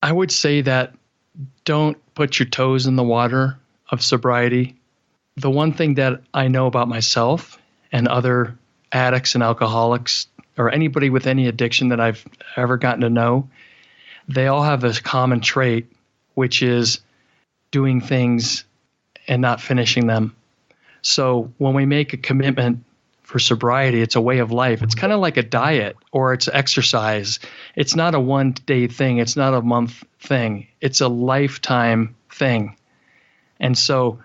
I would say that don't put your toes in the water of sobriety. The one thing that I know about myself and other addicts and alcoholics, or anybody with any addiction that I've ever gotten to know, they all have a common trait, which is doing things and not finishing them. So when we make a commitment for sobriety, it's a way of life. It's kind of like a diet or it's exercise. It's not a one-day thing. It's not a month thing. It's a lifetime thing. And so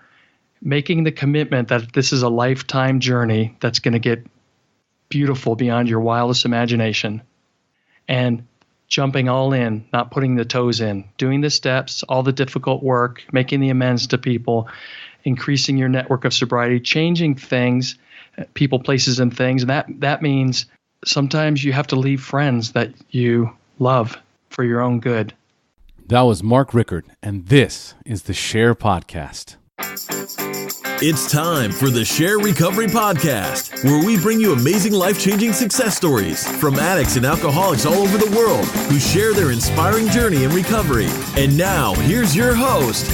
making the commitment that this is a lifetime journey that's going to get beautiful beyond your wildest imagination, and jumping all in, not putting the toes in, doing the steps, all the difficult work, making the amends to people, increasing your network of sobriety, changing things, people, places, and things. And that means sometimes you have to leave friends that you love for your own good. That was Mark Rickert, and this is the SHAIR Podcast. It's time for the SHAIR Recovery Podcast, where we bring you amazing life-changing success stories from addicts and alcoholics all over the world who share their inspiring journey in recovery. And now, here's your host,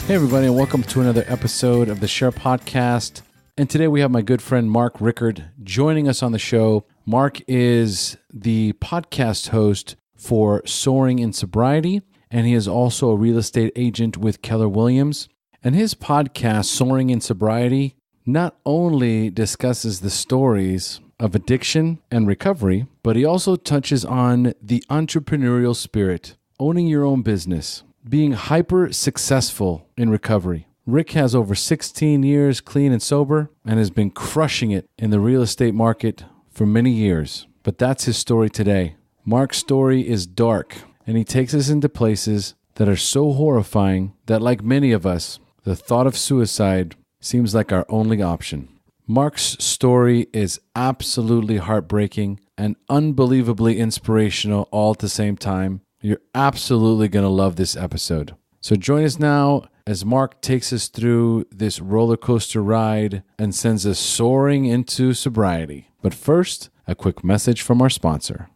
Hey everybody, and welcome to another episode of the SHAIR Podcast. And today we have my good friend Mark Rickert joining us on the show. Mark is the podcast host for Soaring in Sobriety, and he is also a real estate agent with Keller Williams. And his podcast, Soaring in Sobriety, not only discusses the stories of addiction and recovery, but he also touches on the entrepreneurial spirit, owning your own business, being hyper successful in recovery. Rick has over 16 years clean and sober and has been crushing it in the real estate market for many years. But that's his story today. Mark's story is dark, and he takes us into places that are so horrifying that, like many of us, the thought of suicide seems like our only option. Mark's story is absolutely heartbreaking and unbelievably inspirational all at the same time. You're absolutely going to love this episode. So join us now as Mark takes us through this roller coaster ride and sends us soaring into sobriety. But first, a quick message from our sponsor.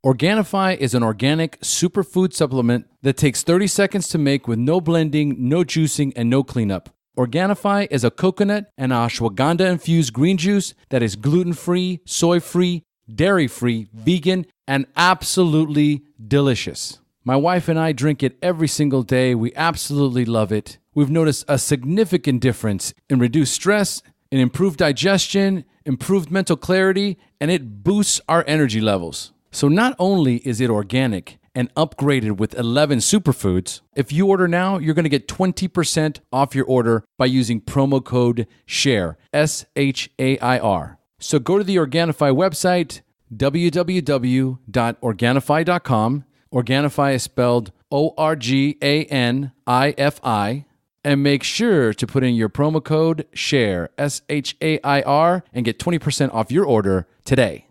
Organifi is an organic superfood supplement that takes 30 seconds to make with no blending, no juicing, and no cleanup. Organifi is a coconut and ashwagandha-infused green juice that is gluten-free, soy-free, dairy-free, vegan, and absolutely delicious. My wife and I drink it every single day. We absolutely love it. We've noticed a significant difference in reduced stress, in improved digestion, improved mental clarity, and it boosts our energy levels. So not only is it organic and upgraded with 11 superfoods, if you order now, you're going to get 20% off your order by using promo code SHAIR, SHAIR. So go to the Organifi website, www.organifi.com. Organifi is spelled ORGANIFI. And make sure to put in your promo code SHAIR, SHAIR, and get 20% off your order today.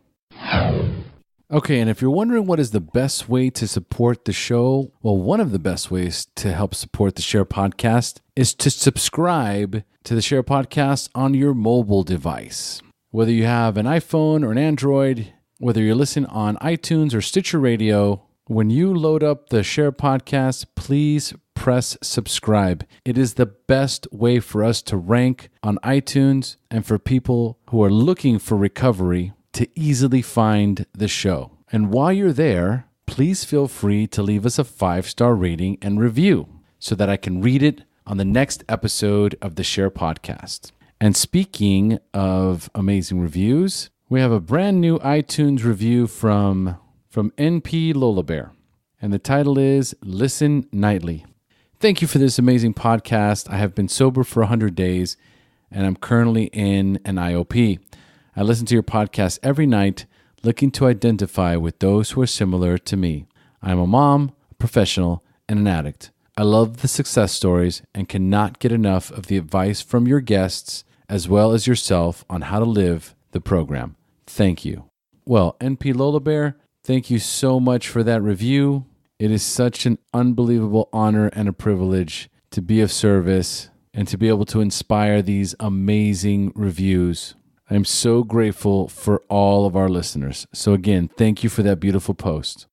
Okay, and if you're wondering what is the best way to support the show, well, one of the best ways to help support the SHAIR Podcast is to subscribe to the SHAIR Podcast on your mobile device. Whether you have an iPhone or an Android, whether you're listening on iTunes or Stitcher Radio, when you load up the SHAIR Podcast, please press subscribe. It is the best way for us to rank on iTunes and for people who are looking for recovery to easily find the show. And while you're there, please feel free to leave us a 5-star rating and review so that I can read it on the next episode of the SHAIR Podcast. And speaking of amazing reviews, we have a brand new iTunes review from NP Lola Bear, and the title is Listen Nightly. Thank you for this amazing podcast. I have been sober for 100 days, and I'm currently in an IOP. I listen to your podcast every night, looking to identify with those who are similar to me. I'm a mom, a professional, and an addict. I love the success stories and cannot get enough of the advice from your guests as well as yourself on how to live the program. Thank you. Well, NP Lola Bear, thank you so much for that review. It is such an unbelievable honor and a privilege to be of service and to be able to inspire these amazing reviews. I'm so grateful for all of our listeners. So again, thank you for that beautiful post.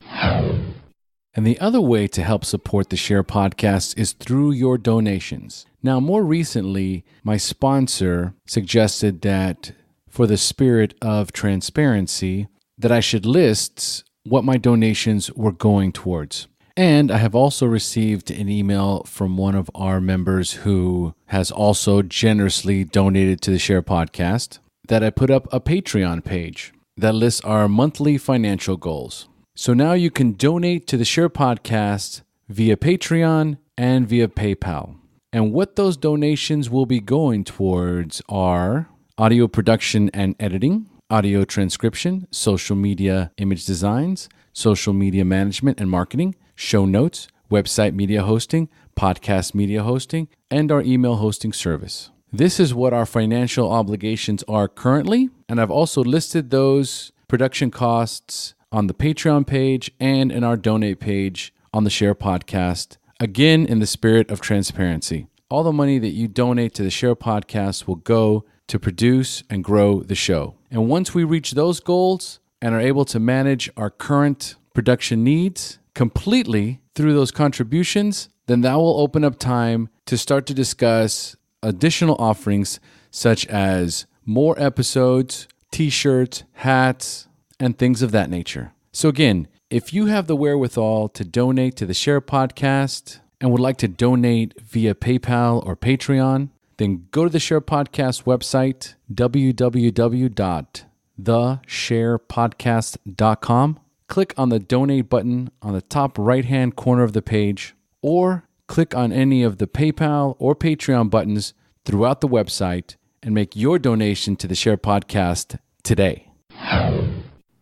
And the other way to help support the SHAIR podcast is through your donations. Now, more recently, my sponsor suggested that for the spirit of transparency, that I should list what my donations were going towards. And I have also received an email from one of our members who has also generously donated to the SHAIR podcast that I put up a Patreon page that lists our monthly financial goals. So now you can donate to the SHAIR podcast via Patreon and via PayPal. And what those donations will be going towards are audio production and editing, audio transcription, social media image designs, social media management and marketing, show notes, website media hosting, podcast media hosting, and our email hosting service. This is what our financial obligations are currently, and I've also listed those production costs on the Patreon page and in our donate page on the SHAIR podcast, again in the spirit of transparency. All the money that you donate to the SHAIR podcast will go to produce and grow the show. And once we reach those goals and are able to manage our current production needs completely through those contributions, then that will open up time to start to discuss additional offerings such as more episodes, t-shirts, hats, and things of that nature. So again, if you have the wherewithal to donate to the SHAIR podcast and would like to donate via PayPal or Patreon, then go to the SHAIR podcast website, www.theshairpodcast.com. Click on the donate button on the top right-hand corner of the page, or click on any of the PayPal or Patreon buttons throughout the website and make your donation to the SHAIR podcast today.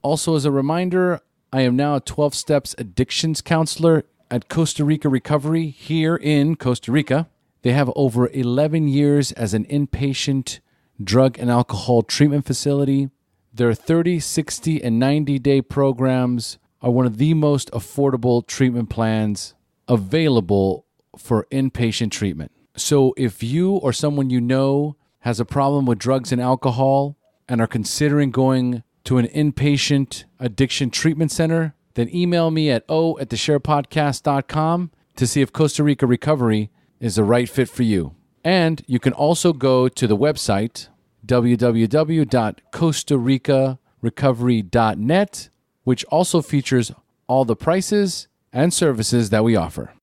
Also, as a reminder, I am now a 12 Steps addictions counselor at Costa Rica Recovery here in Costa Rica. They have over 11 years as an inpatient drug and alcohol treatment facility. Their 30, 60, and 90-day programs are one of the most affordable treatment plans available for inpatient treatment. So if you or someone you know has a problem with drugs and alcohol and are considering going to an inpatient addiction treatment center, then email me at o@theshairpodcast.com to see if Costa Rica Recovery is the right fit for you. And you can also go to the website, www.costaricarecovery.net, which also features all the prices and services that we offer.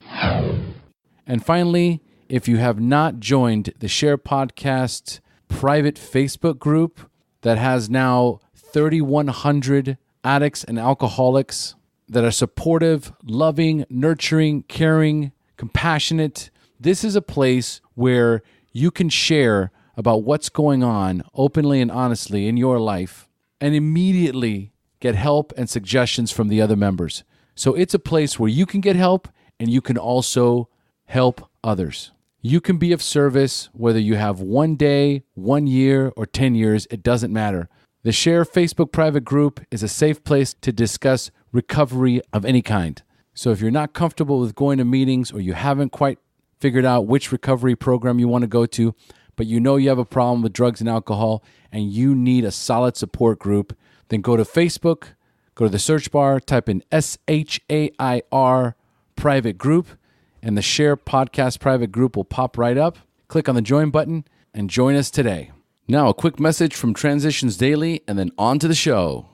And finally, if you have not joined the SHAIR Podcast private Facebook group that has now 3,100 addicts and alcoholics that are supportive, loving, nurturing, caring, compassionate, this is a place where you can share about what's going on openly and honestly in your life and immediately get help and suggestions from the other members. So it's a place where you can get help and you can also help others. You can be of service whether you have 1 day, 1 year, or 10 years, it doesn't matter. The SHAIR Facebook private group is a safe place to discuss recovery of any kind. So if you're not comfortable with going to meetings or you haven't quite figured out which recovery program you want to go to, but you know you have a problem with drugs and alcohol and you need a solid support group, then go to Facebook, go to the search bar, type in SHAIR private group, and the SHAIR Podcast private group will pop right up. Click on the join button and join us today. Now, a quick message from Transitions Daily and then on to the show.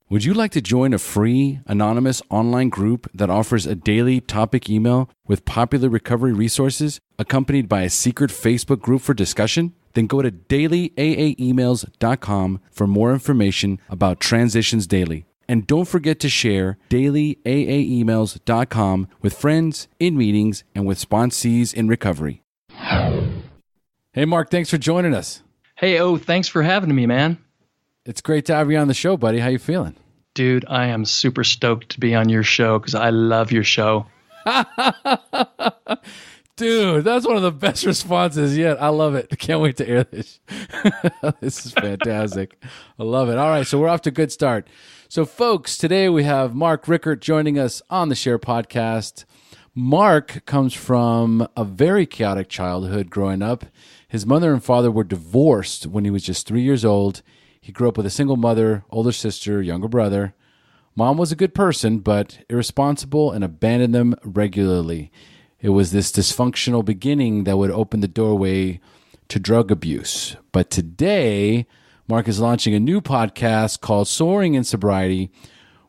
Would you like to join a free, anonymous online group that offers a daily topic email with popular recovery resources accompanied by a secret Facebook group for discussion? Then go to dailyaaemails.com for more information about Transitions Daily. And don't forget to share dailyaaemails.com with friends, in meetings, and with sponsees in recovery. Hey, Mark, thanks for joining us. Hey, thanks for having me, man. It's great to have you on the show, buddy. How you feeling? Dude, I am super stoked to be on your show because I love your show. Dude, that's one of the best responses yet. I love it. I can't wait to air this. This is fantastic. I love it. All right, so we're off to a good start. So, folks, today we have Mark Rickert joining us on the SHAIR podcast. Mark comes from a very chaotic childhood growing up. His mother and father were divorced when he was just 3 years old. He grew up with a single mother, older sister, younger brother. Mom was a good person, but irresponsible and abandoned them regularly. It was this dysfunctional beginning that would open the doorway to drug abuse. But today, Mark is launching a new podcast called Soaring in Sobriety,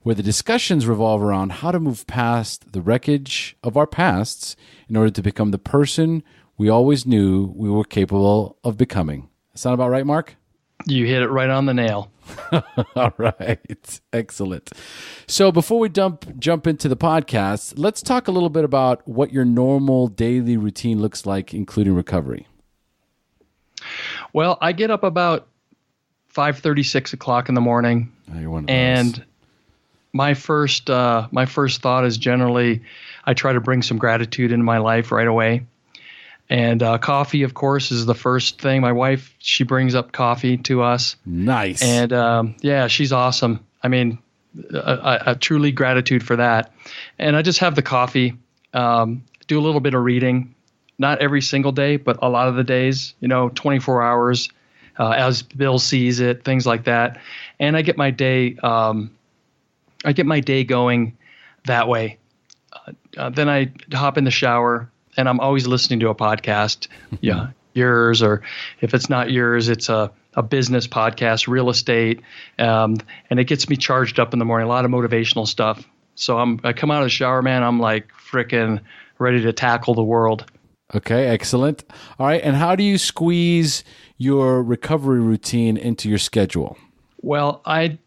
where the discussions revolve around how to move past the wreckage of our pasts in order to become the person we always knew we were capable of becoming. Sound about right, Mark? You hit it right on the nail. All right. Excellent. So before we jump into the podcast, let's talk a little bit about what your normal daily routine looks like, including recovery. Well, I get up about 5:30, 6 o'clock in the morning. Oh, you're one of those. And my first thought is generally I try to bring some gratitude into my life right away. And coffee, of course, is the first thing. My wife, she brings up coffee to us. Nice. And yeah, she's awesome. I mean, I truly gratitude for that. And I just have the coffee, do a little bit of reading, not every single day, but a lot of the days, 24 hours as Bill sees it, things like that. And I get my day going that way. Then I hop in the shower. And I'm always listening to a podcast, yours, or if it's not yours, it's a business podcast, real estate, and it gets me charged up in the morning. A lot of motivational stuff. So I come out of the shower, man. I'm like freaking ready to tackle the world. Okay, excellent. All right, and how do you squeeze your recovery routine into your schedule? Well, I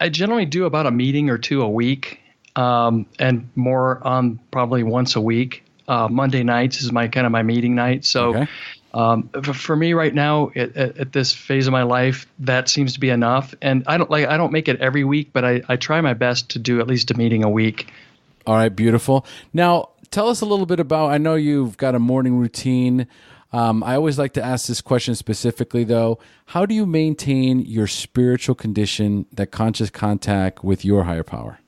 generally do about a meeting or two a week, and more on probably once a week. Monday nights is my meeting night. So okay. For me right now at this phase of my life, that seems to be enough. And I don't make it every week, but I try my best to do at least a meeting a week. All right, beautiful. Now, tell us a little bit about, I know you've got a morning routine. I always like to ask this question specifically, though. How do you maintain your spiritual condition, that conscious contact with your higher power?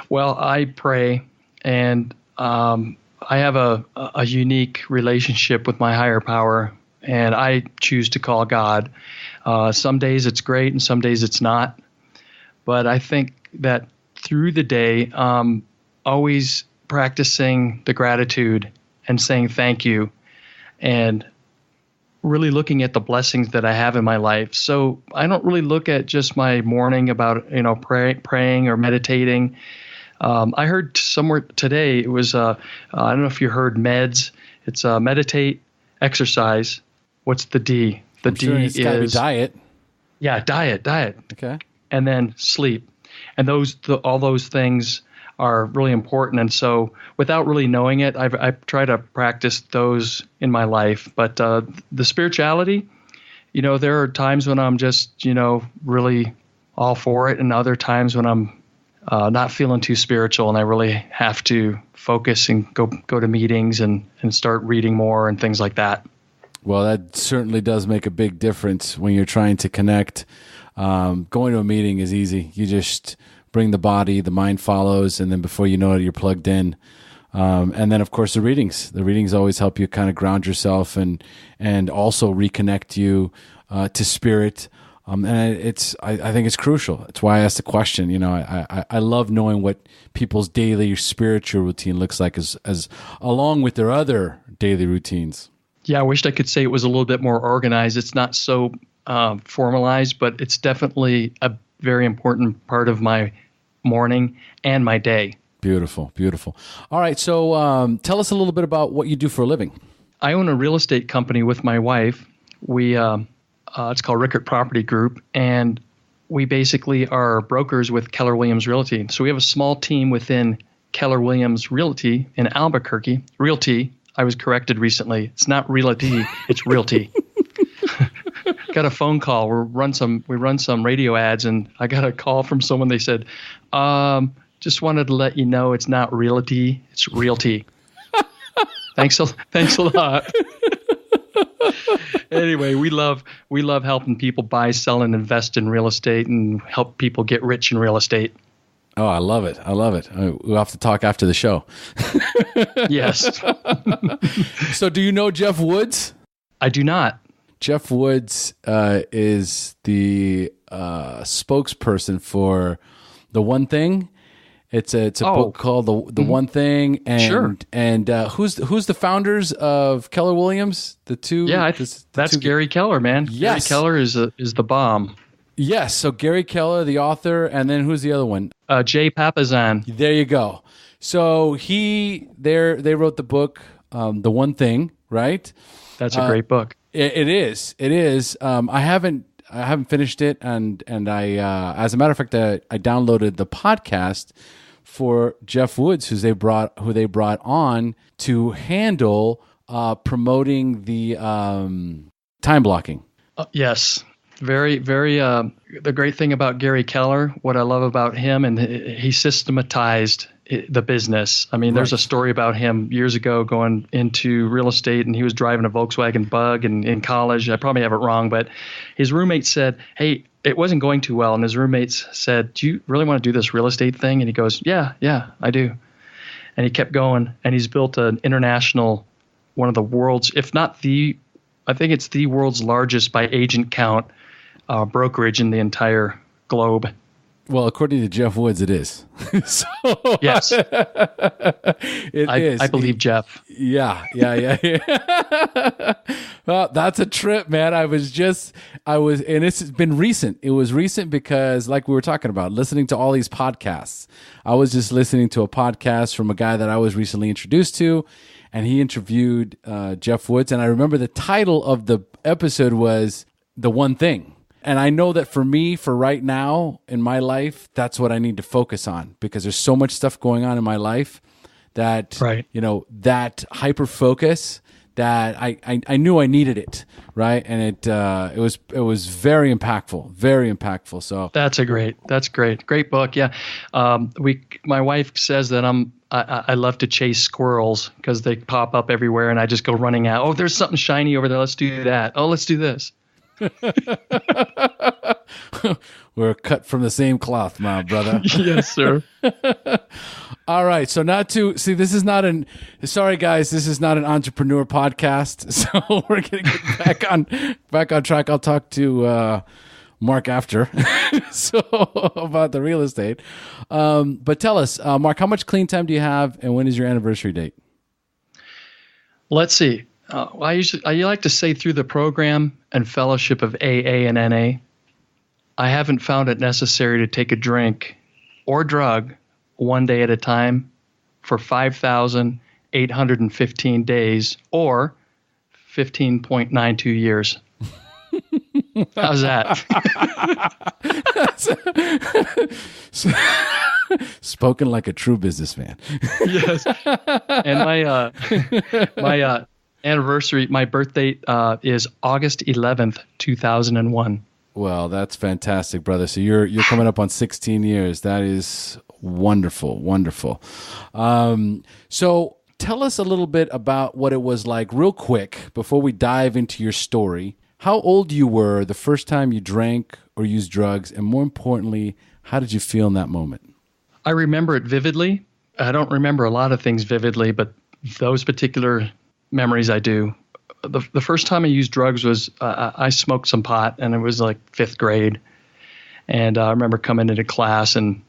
Well, I pray, and I have a unique relationship with my higher power, and I choose to call God. Some days it's great, and some days it's not. But I think that through the day, always practicing the gratitude and saying thank you, and really looking at the blessings that I have in my life. So I don't really look at just my morning about praying or meditating. I heard somewhere today, it was, I don't know if you heard MEDS. It's meditate, exercise. What's the D? The I'm D sure it's gotta be diet. Yeah, diet. Okay. And then sleep. And all those things are really important. And so without really knowing it, I try to practice those in my life. But the spirituality, there are times when I'm just, really all for it, and other times when I'm not feeling too spiritual, and I really have to focus and go to meetings and start reading more and things like that. Well, that certainly does make a big difference when you're trying to connect. Going to a meeting is easy. You just bring the body, the mind follows, and then before you know it, you're plugged in. And then, of course, the readings. The readings always help you kind of ground yourself and also reconnect you to spirit. And I think it's crucial. It's why I asked the question. I love knowing what people's daily spiritual routine looks like as along with their other daily routines. Yeah, I wished I could say it was a little bit more organized. It's not so formalized, but it's definitely a very important part of my morning and my day. Beautiful, beautiful. All right, so tell us a little bit about what you do for a living. I own a real estate company with my wife. We it's called Rickert Property Group, and we basically are brokers with Keller Williams Realty. So we have a small team within Keller Williams Realty in Albuquerque. Realty, I was corrected recently. It's not realty, it's realty. Got a phone call. We run some radio ads, and I got a call from someone. They said, just wanted to let you know it's not realty, it's realty. Thanks a lot. Anyway, we love helping people buy, sell, and invest in real estate, and help people get rich in real estate. Oh, I love it. I love it. We'll have to talk after the show. Yes. So do you know Jeff Woods? I do not. Jeff Woods is the spokesperson for The One Thing. It's a book called The One Thing, and Sure. And who's the founders of Keller Williams? The two. Yeah, that's Gary Keller, man. Yes. Gary Keller is the bomb. Yes. So Gary Keller, the author, and then who's the other one? Jay Papasan. There you go. So they wrote the book The One Thing, right? That's a great book. It is. It is. I haven't finished it, and I as a matter of fact, I downloaded the podcast for Jeff Woods, who they brought on to handle promoting the time blocking. Yes. Very, very. The great thing about Gary Keller, what I love about him, and he systematized the business. I mean, there's a story about him years ago going into real estate, and he was driving a Volkswagen Bug in college. I probably have it wrong, but his roommate said, "Hey, it wasn't going too well." And his roommates said, "Do you really want to do this real estate thing?" And he goes, Yeah, I do. And he kept going, and he's built an international, one of the world's, if not the, I think it's the world's largest by agent count brokerage in the entire globe. Well, according to Jeff Woods, it is. So, yes, is. I believe Jeff. Yeah. Well, that's a trip, man. And it's been recent. It was recent because, like we were talking about, listening to all these podcasts. I was just listening to a podcast from a guy that I was recently introduced to, and he interviewed Jeff Woods. And I remember the title of the episode was The One Thing. And I know that for me, for right now in my life, that's what I need to focus on, because there's so much stuff going on in my life that, that hyper focus that I knew I needed it. Right. And it was very impactful. So that's great. Great book. Yeah. My wife says that I love to chase squirrels because they pop up everywhere and I just go running out. Oh, there's something shiny over there. Let's do that. Oh, let's do this. We're cut from the same cloth, my brother. Yes, sir. All right. So sorry guys, this is not an entrepreneur podcast. So we're going to get back on track. I'll talk to Mark after about the real estate. But tell us, Mark, how much clean time do you have and when is your anniversary date? Let's see. I like to say through the program and fellowship of AA and NA, I haven't found it necessary to take a drink or drug one day at a time for 5,815 days or 15.92 years. How's that? Spoken like a true businessman. Yes. And my anniversary, my birth date is August 11th, 2001. Well, that's fantastic, brother. So you're coming up on 16 years. That is wonderful. So tell us a little bit about what it was like real quick before we dive into your story. How old you were the first time you drank or used drugs, and more importantly, how did you feel in that moment? I remember it vividly. I don't remember a lot of things vividly, but those particular memories I do. The first time I used drugs was I smoked some pot, and it was like 5th grade. And I remember coming into class, and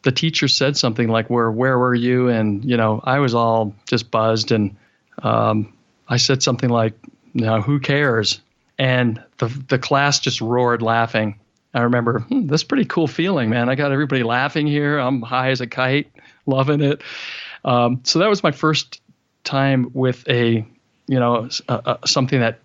the teacher said something like, where were you? And, I was all just buzzed. And I said something like, who cares? And the class just roared laughing. I remember, that's a pretty cool feeling, man. I got everybody laughing here. I'm high as a kite, loving it. So that was my first time with something that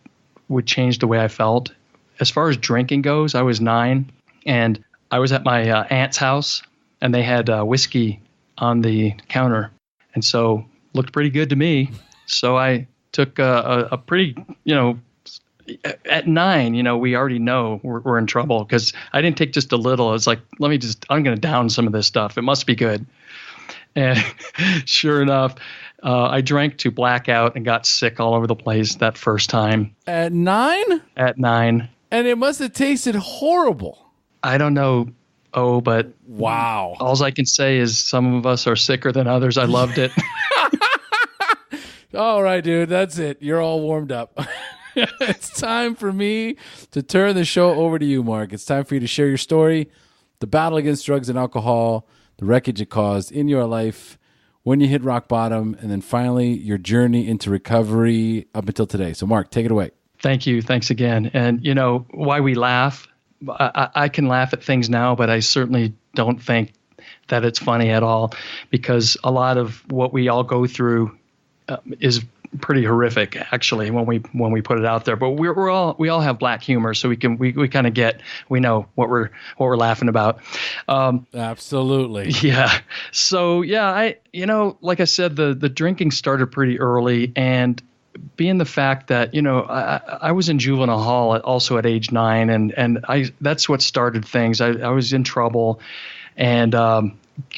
would change the way I felt. As far as drinking goes, I was 9, and I was at my aunt's house, and they had whiskey on the counter, and so looked pretty good to me. So I took a pretty, at 9, we already know we're in trouble because I didn't take just a little. It's like, I'm going to down some of this stuff. It must be good. And sure enough, I drank to blackout and got sick all over the place that first time. At 9? At 9. And it must have tasted horrible. I don't know Oh, but wow. all I can say is some of us are sicker than others. I loved it. All right, dude, that's it. You're all warmed up. It's time for me to turn the show over to you, Mark. It's time for you to share your story, the battle against drugs and alcohol, the wreckage it caused in your life, when you hit rock bottom, and then finally your journey into recovery up until today. So, Mark, take it away. Thank you. Thanks again. And, why we laugh, I can laugh at things now, but I certainly don't think that it's funny at all, because a lot of what we all go through is pretty horrific, actually, when we put it out there. But we all have black humor, so we kind of we know what we're laughing about. Absolutely. Yeah. So yeah, like I said, the drinking started pretty early, and being the fact that I was in juvenile hall also at age 9, and that's what started things. I was in trouble, and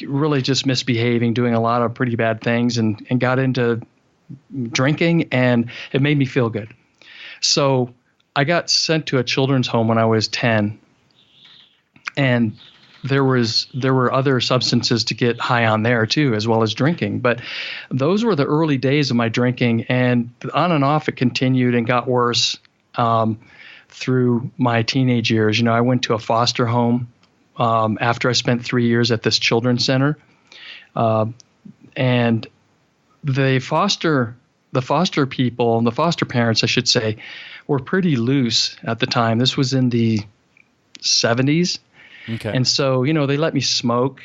really just misbehaving, doing a lot of pretty bad things, and got into drinking, and it made me feel good. So I got sent to a children's home when I was 10, and there were other substances to get high on there too, as well as drinking. But those were the early days of my drinking, and on and off it continued and got worse through my teenage years. I went to a foster home after I spent 3 years at this children's center, and the foster people, the foster parents, I should say, were pretty loose at the time. This was in the 70s. Okay. And so, they let me smoke.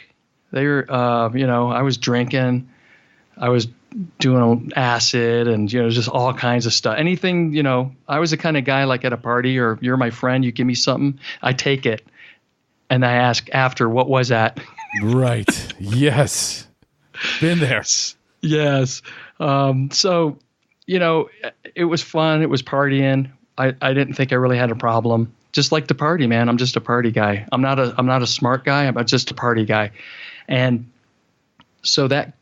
They were, I was drinking, I was doing acid and, just all kinds of stuff. Anything, I was the kind of guy like at a party, or you're my friend, you give me something, I take it. And I ask after, what was that? Right. Yes. Been there. Yes. So, it was fun. It was partying. I didn't think I really had a problem. Just like the party, man. I'm just a party guy. I'm not a smart guy. I'm just a party guy. And so that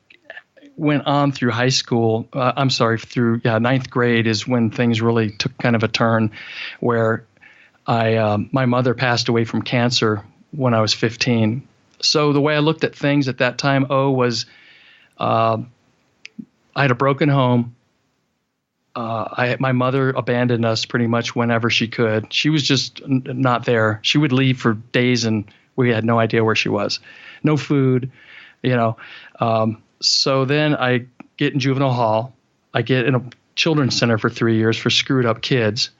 went on through high school. Through ninth grade is when things really took kind of a turn, where my mother passed away from cancer when I was 15. So the way I looked at things at that time, was I had a broken home. My mother abandoned us pretty much whenever she could. She was just not there. She would leave for days, and we had no idea where she was. No food, So then I get in juvenile hall. I get in a children's center for 3 years for screwed up kids.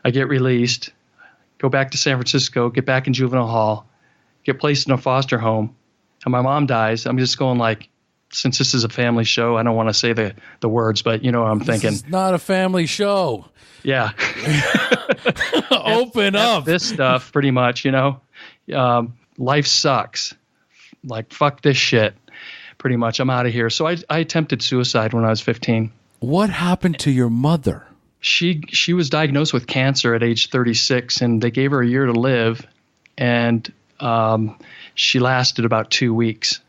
I get released, go back to San Francisco, get back in juvenile hall, get placed in a foster home, and my mom dies. I'm just going like, since this is a family show, I don't want to say the words, but you know what I'm thinking. This is not a family show. Yeah. Open up. This stuff, pretty much, life sucks. Like, fuck this shit. Pretty much, I'm out of here. So I attempted suicide when I was 15. What happened to your mother? She was diagnosed with cancer at age 36, and they gave her a year to live, and she lasted about 2 weeks.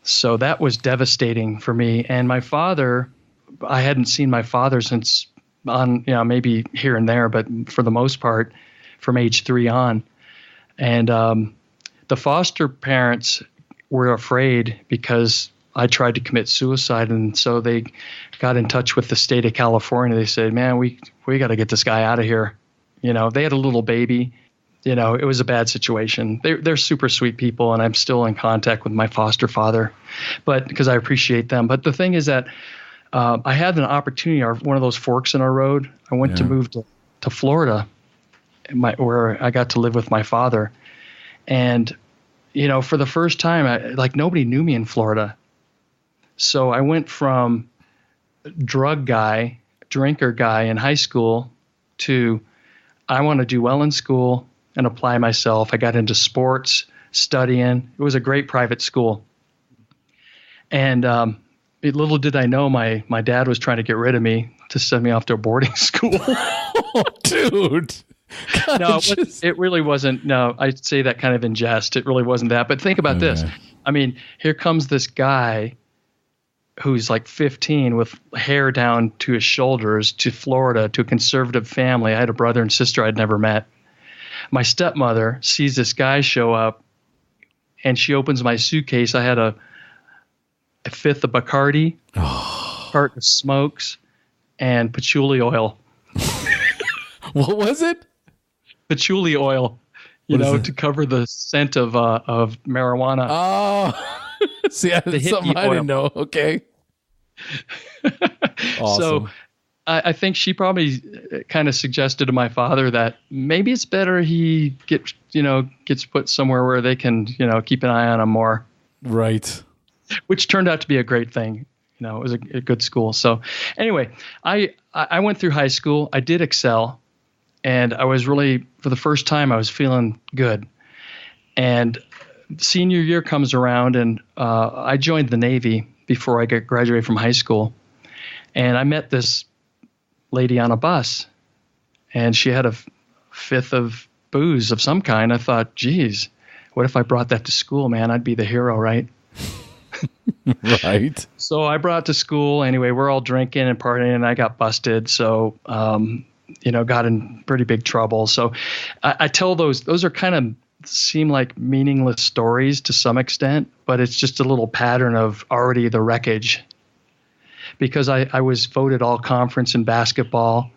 So that was devastating for me. And my father, I hadn't seen my father since maybe here and there, but for the most part from age 3 on. And the foster parents were afraid because I tried to commit suicide. And so they got in touch with the state of California. They said, man, we got to get this guy out of here. They had a little baby. It was a bad situation. They're super sweet people, and I'm still in contact with my foster father, but because I appreciate them. But the thing is that I had an opportunity, one of those forks in our road. I went to move to Florida, where I got to live with my father. And, for the first time, nobody knew me in Florida. So I went from drug guy, drinker guy in high school to I want to do well in school and apply myself. I got into sports, studying. It was a great private school. And little did I know my dad was trying to get rid of me to send me off to a boarding school. Oh, dude. God, No, it really wasn't. No, I'd say that kind of in jest. It really wasn't that. But think about this. I mean, here comes this guy who's like 15 with hair down to his shoulders to Florida, to a conservative family. I had a brother and sister I'd never met. my stepmother sees this guy show up, and she opens my suitcase. I had a fifth of Bacardi, carton of smokes, and patchouli oil. What was it? Patchouli oil, to cover the scent of marijuana. Oh, see, that's something I didn't know. Okay. Awesome. So I think she probably kind of suggested to my father that maybe it's better he gets put somewhere where they can, keep an eye on him more. Right. Which turned out to be a great thing. It was a good school. So anyway, I went through high school. I did excel. And I was really, for the first time, I was feeling good. And senior year comes around, and I joined the Navy before I graduated from high school. And I met this lady on a bus, and she had a fifth of booze of some kind. I thought, geez, what if I brought that to school, man? I'd be the hero, right? Right. So I brought it to school. Anyway, we're all drinking and partying, and I got busted. So, got in pretty big trouble. So I tell those are kind of seem like meaningless stories to some extent, but it's just a little pattern of already the wreckage. Because I was voted all conference in basketball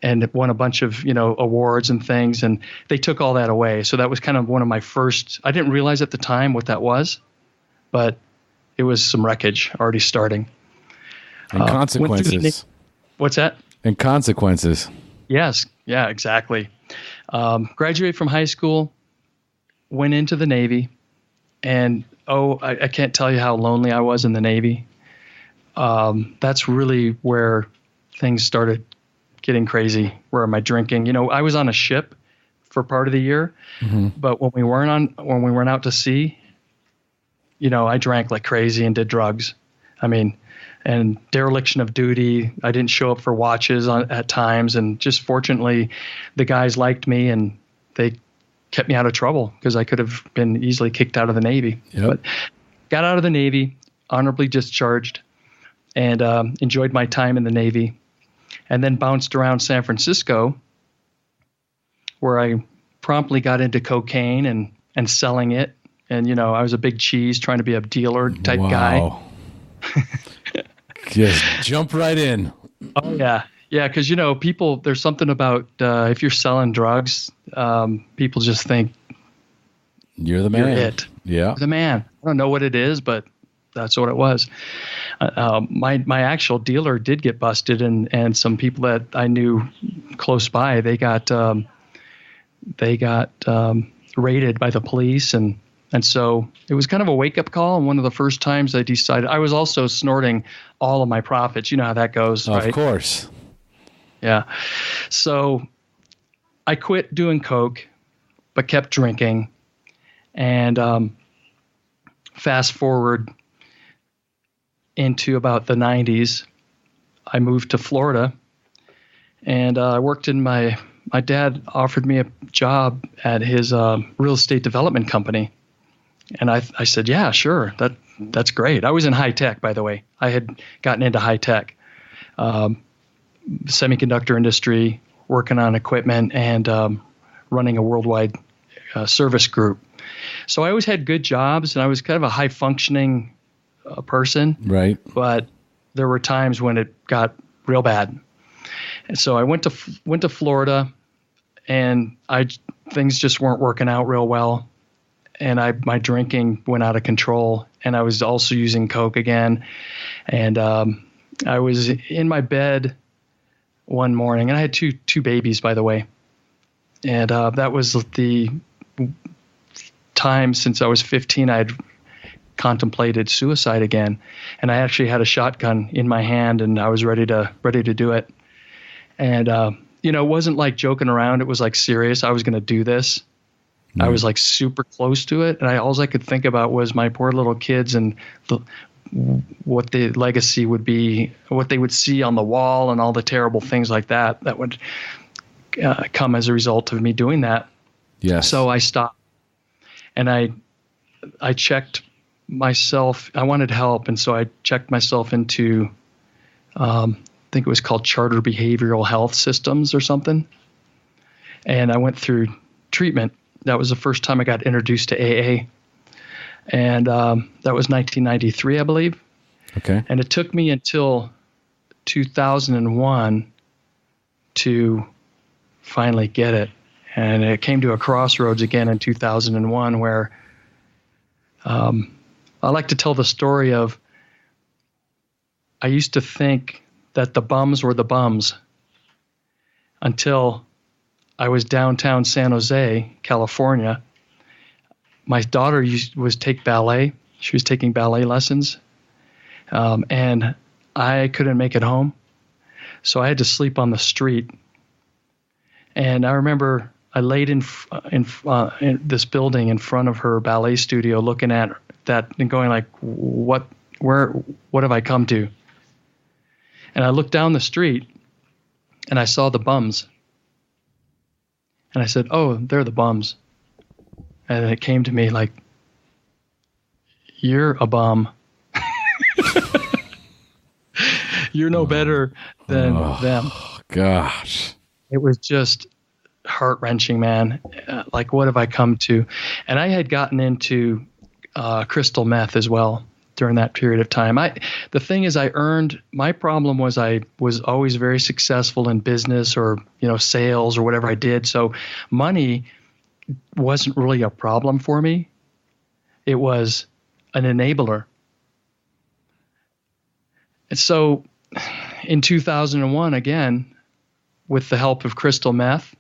and won a bunch of, awards and things, and they took all that away. So that was kind of one of my first, I didn't realize at the time what that was, but it was some wreckage already starting. And consequences. What's that? And consequences. Yes. Yeah, exactly. Graduated from high school, went into the Navy, and I can't tell you how lonely I was in the Navy. That's really where things started getting crazy, where my drinking, I was on a ship for part of the year, but when we weren't out to sea, I drank like crazy and did drugs. And dereliction of duty. I didn't show up for watches at times, and just fortunately, the guys liked me and they kept me out of trouble because I could have been easily kicked out of the Navy. Yep. But got out of the Navy, honorably discharged, and enjoyed my time in the Navy, and then bounced around San Francisco, where I promptly got into cocaine and selling it. And, I was a big cheese trying to be a dealer type guy. Just jump right in. Oh, yeah. Yeah, because, people, there's something about if you're selling drugs, people just think you're the man. You're it. Yeah. You're the man. I don't know what it is, but that's what it was. My actual dealer did get busted, and some people that I knew close by, they got raided by the police, and so it was kind of a wake-up call. And one of the first times I decided, I was also snorting all of my profits. You know how that goes, right? Of course. Yeah. So I quit doing coke, but kept drinking. And fast forward into about the 90s, I moved to Florida, and I worked in my dad offered me a job at his real estate development company. And I said, yeah, sure. That's great. I was in high tech, by the way. I had gotten into high tech, semiconductor industry, working on equipment and running a worldwide service group. So I always had good jobs, and I was kind of a high functioning person. Right. But there were times when it got real bad. And so I went to Florida, and things just weren't working out real well. And my drinking went out of control, and I was also using coke again. And I was in my bed one morning, and I had two babies, by the way. And that was the time since I was 15 I had contemplated suicide again. And I actually had a shotgun in my hand, and I was ready to do it. And it wasn't like joking around. It was like serious. I was going to do this. I was like super close to it, and all I could think about was my poor little kids and what the legacy would be, what they would see on the wall, and all the terrible things like that would come as a result of me doing that. Yes. So I stopped, and I checked myself. I wanted help, and so I checked myself into, I think it was called Charter Behavioral Health Systems or something, and I went through treatment. That was the first time I got introduced to AA. And that was 1993, I believe. Okay. And it took me until 2001 to finally get it. And it came to a crossroads again in 2001 where I like to tell the story of I used to think that the bums were the bums until I was downtown San Jose, California. My daughter was take ballet. She was taking ballet lessons, and I couldn't make it home, so I had to sleep on the street. And I remember I laid in this building in front of her ballet studio, looking at that and going like, "What have I come to?" And I looked down the street, and I saw the bums, and I said, "Oh, they're the bums." And it came to me like, "You're a bum. You're no better than them." Gosh. It was just heart-wrenching, man. Like, what have I come to? And I had gotten into crystal meth as well during that period of time. The thing is, my problem was I was always very successful in business or, sales or whatever I did. So money wasn't really a problem for me. It was an enabler. And so in 2001, again, with the help of crystal meth,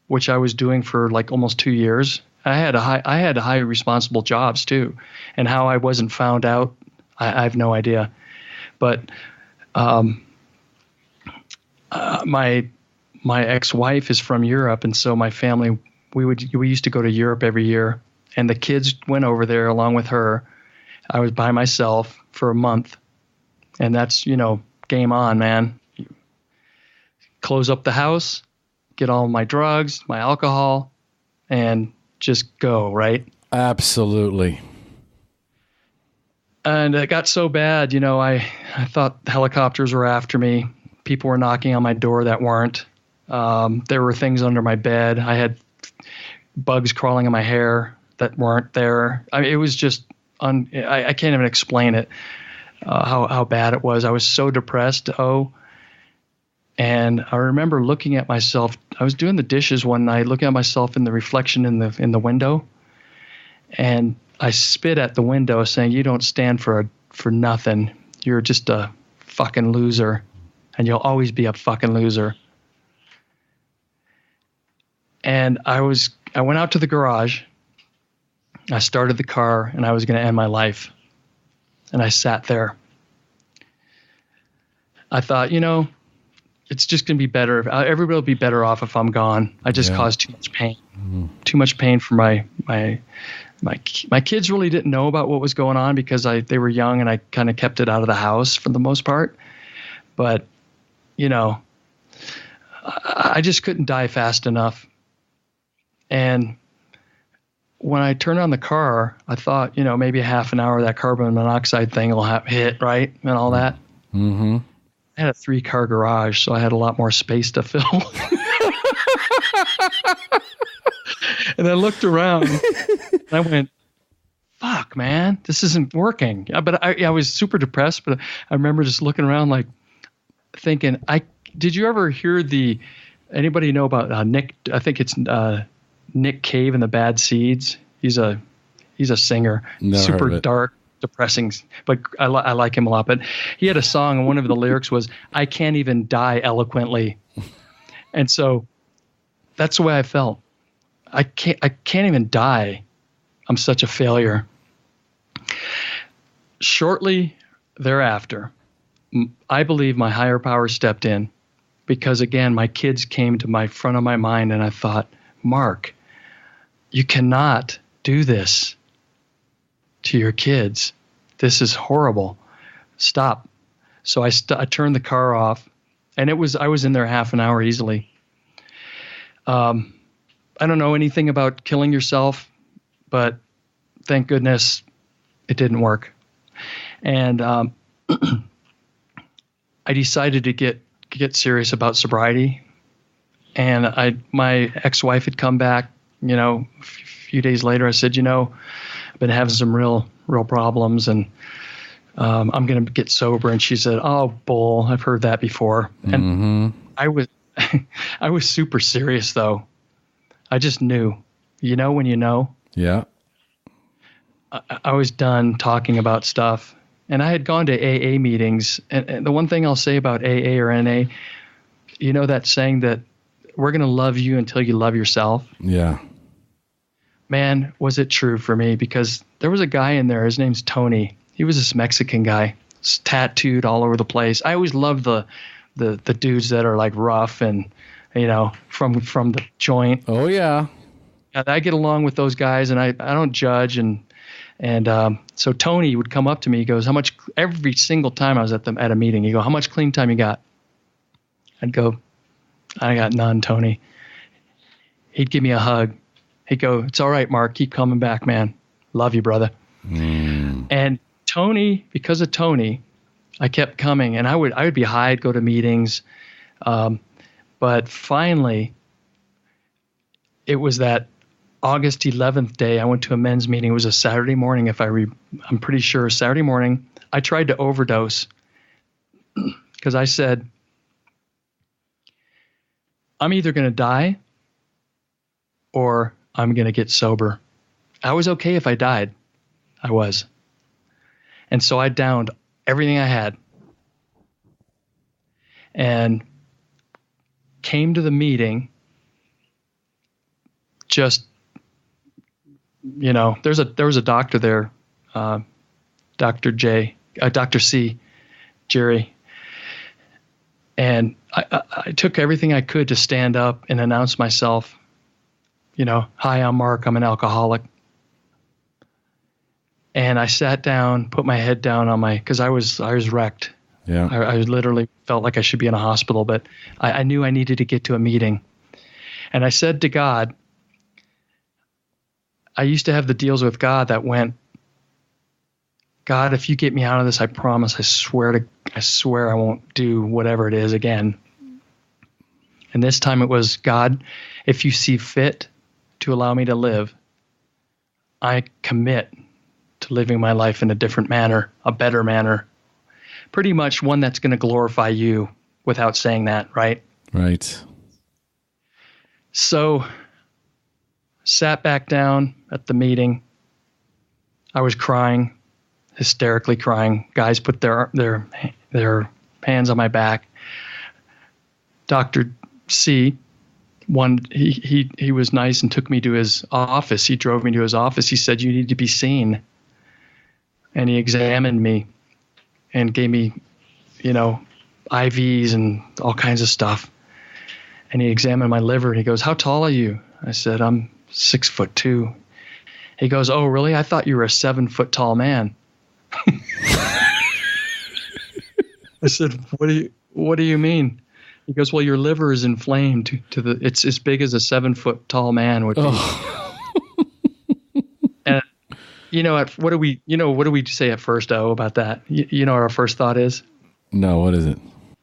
which I was doing for like almost 2 years, I had high responsible jobs too. And how I wasn't found out, I have no idea. But my ex-wife is from Europe, and so my family, we used to go to Europe every year, and the kids went over there along with her. I was by myself for a month, and that's, game on, man. Close up the house, get all my drugs, my alcohol, and just go, right? Absolutely. And it got so bad, I thought helicopters were after me. People were knocking on my door that weren't. There were things under my bed. I had bugs crawling in my hair that weren't there. I mean, it was just, I can't even explain it, how bad it was. I was so depressed. And I remember looking at myself. I was doing the dishes one night, looking at myself in the reflection in the window, and I spit at the window, saying, "You don't stand for nothing. You're just a fucking loser, and you'll always be a fucking loser." And I went out to the garage. I started the car, and I was going to end my life. And I sat there. I thought, it's just going to be better. Everybody will be better off if I'm gone. I just caused too much pain. Mm-hmm. Too much pain for my kids really didn't know about what was going on because they were young and I kind of kept it out of the house for the most part. But, I just couldn't die fast enough. And when I turned on the car, I thought, maybe a half an hour that carbon monoxide thing will hit, right? And all that. Mm-hmm. I had a 3-car garage, so I had a lot more space to fill. And I looked around and I went, fuck, man, this isn't working. Yeah, but I was super depressed, but I remember just looking around like thinking, did you ever hear anybody know about Nick? I think it's Nick Cave and the Bad Seeds. He's a singer, super dark, depressing, but I like him a lot. But he had a song, and one of the lyrics was, "I can't even die eloquently," and so that's the way I felt. I can't even die. I'm such a failure. Shortly thereafter, I believe my higher power stepped in, because again, my kids came to my front of my mind, and I thought, Mark, you cannot do this to your kids. This is horrible. Stop. So I turned the car off, and I was in there half an hour easily. I don't know anything about killing yourself, but thank goodness it didn't work. And I decided to get serious about sobriety. And my ex-wife had come back a few days later, I said, I've been having some real problems, and I'm going to get sober. And she said, oh, bull, I've heard that before. And I was super serious, though. I just knew, when you know. Yeah. I was done talking about stuff. And I had gone to AA meetings. And the one thing I'll say about AA or NA, that saying that we're going to love you until you love yourself. Yeah. Man, was it true for me, because there was a guy in there. His name's Tony. He was this Mexican guy, tattooed all over the place. I always loved the dudes that are like rough and, from the joint. Oh, yeah. I get along with those guys, and I don't judge. And so Tony would come up to me. He goes, how much, every single time I was at a meeting, he'd go, how much clean time you got? I'd go, I got none, Tony. He'd give me a hug. He'd go, it's all right, Mark. Keep coming back, man. Love you, brother. And Tony, because of Tony, I kept coming, and I would be high, I'd go to meetings. But finally, it was that August 11th day. I went to a men's meeting. It was a Saturday morning, I'm pretty sure Saturday morning. I tried to overdose because I said, I'm either going to die or I'm going to get sober. I was okay if I died. I was. And so I downed everything I had and came to the meeting. Just, there was a doctor there, Dr. C, Jerry. And I took everything I could to stand up and announce myself. Hi, I'm Mark. I'm an alcoholic. And I sat down, put my head down because I was wrecked. Yeah. I literally felt like I should be in a hospital, but I knew I needed to get to a meeting. And I said to God, I used to have the deals with God that went, God, if you get me out of this, I promise, I swear I won't do whatever it is again. And this time it was, God, if you see fit to allow me to live, I commit to living my life in a different manner, a better manner, pretty much one that's going to glorify you without saying that, right? Right. So sat back down at the meeting. I was crying, hysterically crying. Guys put their hands on my back. Dr. C, he was nice and took me to his office. He drove me to his office. He said, you need to be seen. And he examined me and gave me, IVs and all kinds of stuff. And he examined my liver. He goes, how tall are you? I said, I'm 6'2". He goes, oh, really? I thought you were a 7-foot tall man. I said, what do you mean? He goes, well, your liver is inflamed it's as big as a 7-foot tall man would be. Oh. And what do we say at first, about that? You know what our first thought is? No, what is it?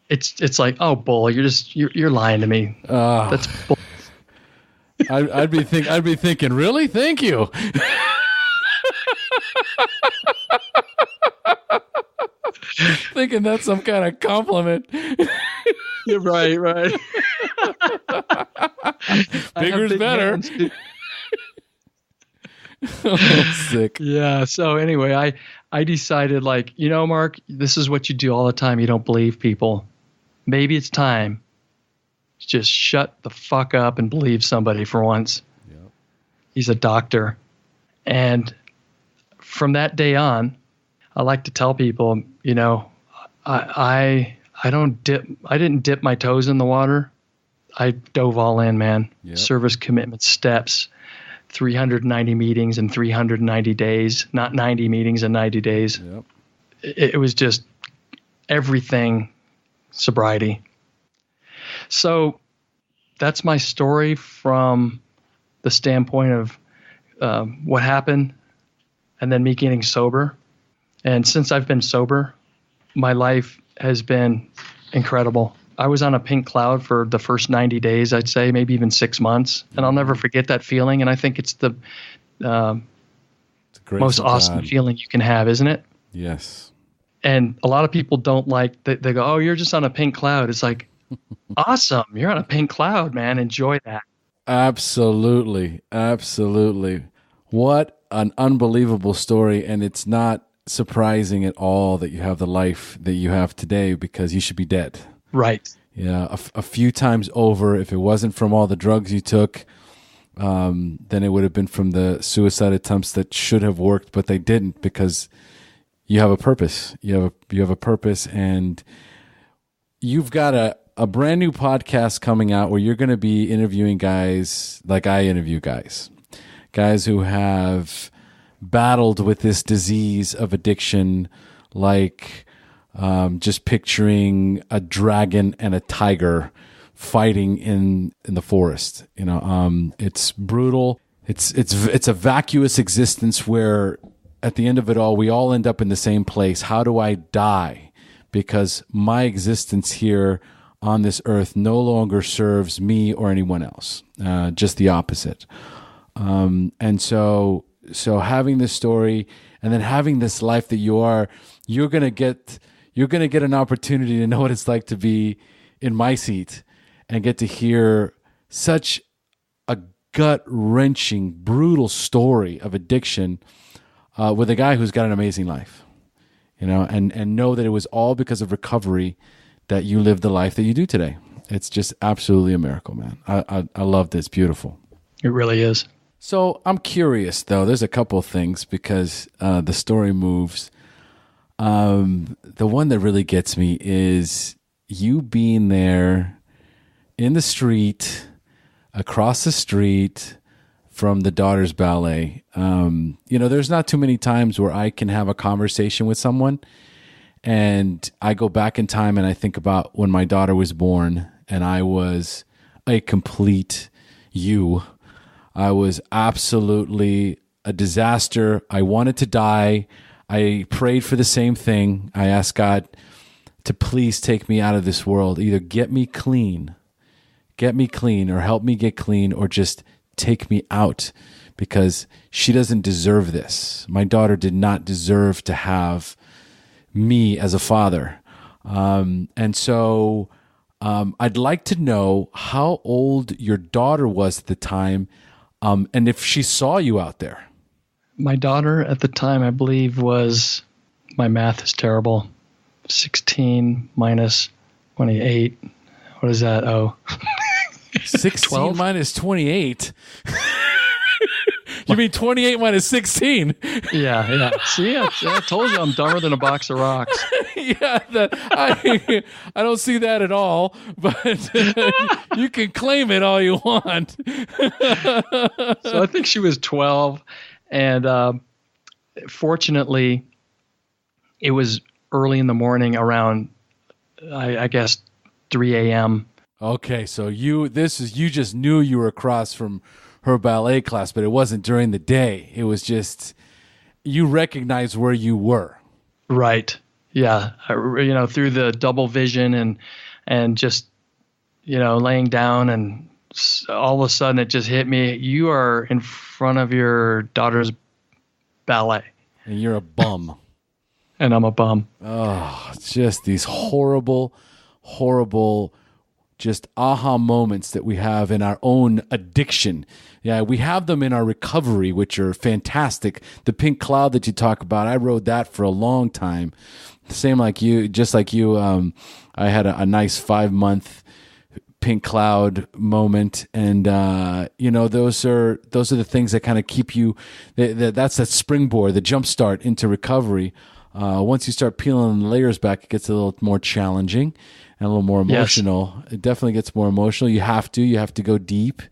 It's like, oh, bull, you're lying to me. That's bull. I'd be thinking, really? Thank you. Thinking that's some kind of compliment. You're right. Bigger's better. Sick. Yeah. So anyway, I decided, Mark, this is what you do all the time. You don't believe people. Maybe it's time to just shut the fuck up and believe somebody for once. Yep. He's a doctor. And from that day on, I like to tell people, I didn't dip my toes in the water. I dove all in, man. Yep. Service commitment steps, 390 meetings in 390 days, not 90 meetings in 90 days. Yep. It was just everything sobriety. So that's my story from the standpoint of what happened and then me getting sober. And since I've been sober, my life has been incredible. I was on a pink cloud for the first 90 days, I'd say, maybe even 6 months. And I'll never forget that feeling. And I think it's the most awesome feeling you can have, isn't it? Yes. And a lot of people don't like that. They go, oh, you're just on a pink cloud. It's like, awesome. You're on a pink cloud, man. Enjoy that. Absolutely. Absolutely. What an unbelievable story. And it's not surprising at all that you have the life that you have today, because you should be dead. Right. Yeah. A few times over, if it wasn't from all the drugs you took, then it would have been from the suicide attempts that should have worked, but they didn't, because you have a purpose. You have a purpose, and you've got a brand new podcast coming out where you're going to be interviewing guys like I interview guys who have battled with this disease of addiction, like just picturing a dragon and a tiger fighting in the forest. It's brutal. It's a vacuous existence where at the end of it all, we all end up in the same place. How do I die? Because my existence here on this earth no longer serves me or anyone else. Just the opposite. And so having this story and then having this life that you're going to get an opportunity to know what it's like to be in my seat and get to hear such a gut-wrenching, brutal story of addiction with a guy who's got an amazing life, and know that it was all because of recovery that you lived the life that you do today. It's just absolutely a miracle, man. I love this. Beautiful. It really is. So I'm curious, though. There's a couple of things, because the story moves. The one that really gets me is you being there in the street, across the street from the daughter's ballet. There's not too many times where I can have a conversation with someone and I go back in time and I think about when my daughter was born and I was a complete you. I was absolutely a disaster. I wanted to die. I prayed for the same thing. I asked God to please take me out of this world. Either get me clean, or help me get clean, or just take me out, because she doesn't deserve this. My daughter did not deserve to have me as a father. And so I'd like to know how old your daughter was at the time, and if she saw you out there. My daughter at the time, I believe, was, my math is terrible, 16 minus 28. What is that? Oh. 16 12? minus 28? You mean 28 minus 16? Yeah. See, I told you I'm dumber than a box of rocks. Yeah, I don't see that at all, but you can claim it all you want. So I think she was 12, and fortunately, it was early in the morning, around, I guess, 3 a.m. Okay, so you just knew you were across from her ballet class, but it wasn't during the day. It was just, you recognized where you were. Right. Yeah. Through the double vision and just, laying down, and all of a sudden it just hit me. You are in front of your daughter's ballet. And you're a bum. And I'm a bum. Oh, just these horrible, just aha moments that we have in our own addiction. Yeah, we have them in our recovery, which are fantastic. The pink cloud that you talk about, I rode that for a long time. Same like you, just like you. I had a nice 5-month pink cloud moment, and those are the things that kind of keep you. That's that springboard, the jump start into recovery. Once you start peeling the layers back, it gets a little more challenging and a little more emotional. Yes. It definitely gets more emotional. You have to go deep,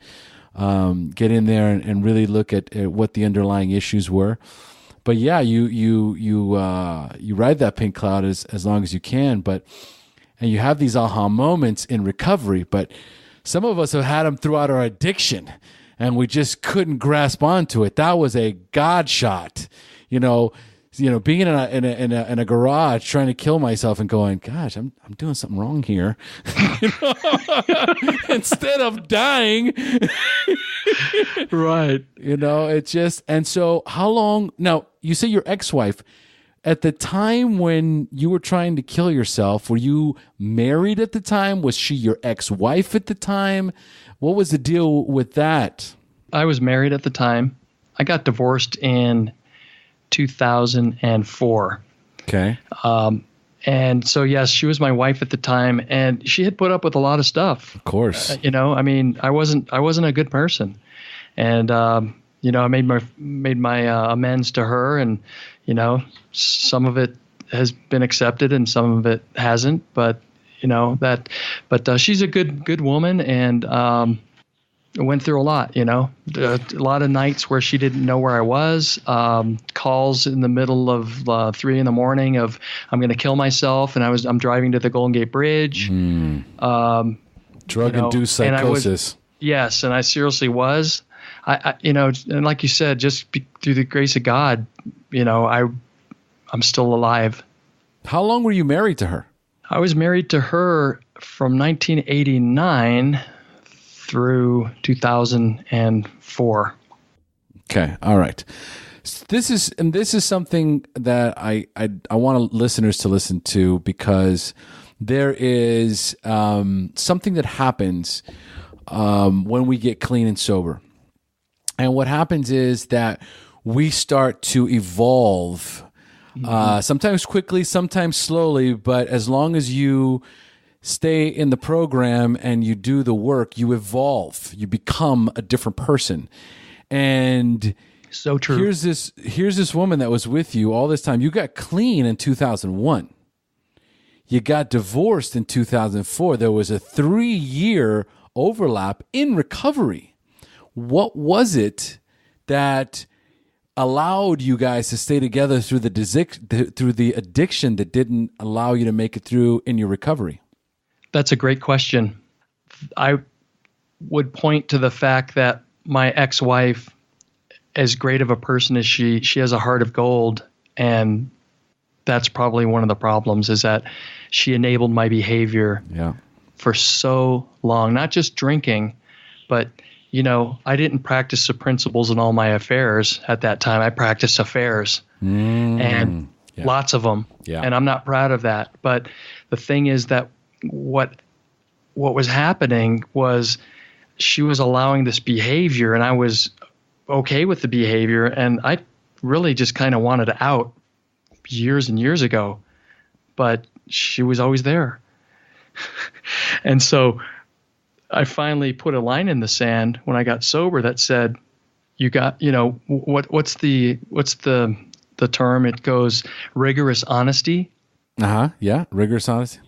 get in there and really look at what the underlying issues were. But yeah, you ride that pink cloud as long as you can, and you have these aha moments in recovery. But some of us have had them throughout our addiction, and we just couldn't grasp onto it. That was a God shot, being in a garage trying to kill myself and going, gosh, I'm doing something wrong here. Instead of dying. Right. It's just, and so how long, now you say your ex-wife, at the time when you were trying to kill yourself, were you married at the time? Was she your ex-wife at the time? What was the deal with that? I was married at the time. I got divorced in 2004. Okay. And so, yes, she was my wife at the time, and she had put up with a lot of stuff. Of course. I wasn't a good person. And, I made my amends to her, and, some of it has been accepted and some of it hasn't, but, she's a good woman, and, went through a lot, a lot of nights where she didn't know where I was, calls in the middle of 3 a.m. of I'm going to kill myself, and I'm driving to the Golden Gate Bridge. Drug-induced psychosis. Yes, and I seriously was. And like you said, through the grace of God, I'm still alive. How long were you married to her? I was married to her from 1989 through 2004. Okay. All right. This is something that I want listeners to listen to, because there is something that happens when we get clean and sober. And what happens is that we start to evolve, sometimes quickly, sometimes slowly, but as long as you stay in the program and you do the work, you evolve, you become a different person. And so true. Here's this woman that was with you all this time. You got clean in 2001. You got divorced in 2004. There was a 3-year overlap in recovery. What was it that allowed you guys to stay together through the addiction that didn't allow you to make it through in your recovery? That's a great question. I would point to the fact that my ex-wife, as great of a person as she has a heart of gold, and that's probably one of the problems, is that she enabled my behavior for so long. Not just drinking, but I didn't practice the principles in all my affairs at that time. I practiced affairs and lots of them, and I'm not proud of that. But the thing is that what was happening was she was allowing this behavior, and I was okay with the behavior, and I really just kind of wanted out years and years ago, but she was always there. And so I finally put a line in the sand when I got sober that said, you got, what's the term? It goes rigorous honesty. Yeah. Rigorous honesty.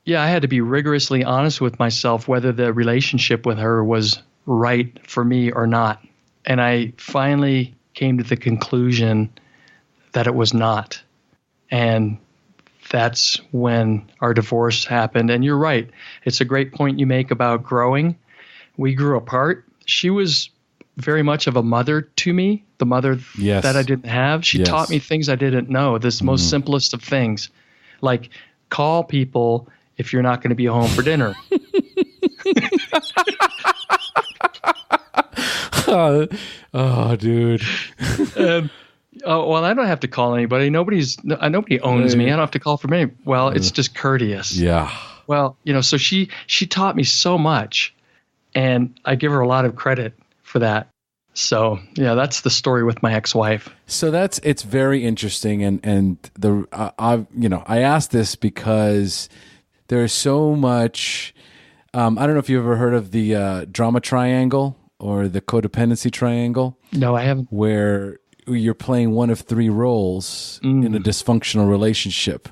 Yeah. I had to be rigorously honest with myself, whether the relationship with her was right for me or not. And I finally came to the conclusion that it was not. And that's when our divorce happened. And you're right. It's a great point you make about growing. We grew apart. She was very much of a mother to me, the mother that I didn't have. She taught me things I didn't know, this most simplest of things, like call people if you're not going to be home for dinner. Oh, dude. Well, I don't have to call anybody. Nobody owns me. I don't have to call for me. Well, it's just courteous. Yeah. Well, so she taught me so much, and I give her a lot of credit for that. So yeah, that's the story with my ex-wife. So it's very interesting, and I asked this because there's so much. I don't know if you've ever heard of the drama triangle or the codependency triangle. No, I haven't. Where you're playing one of 3 roles in a dysfunctional relationship.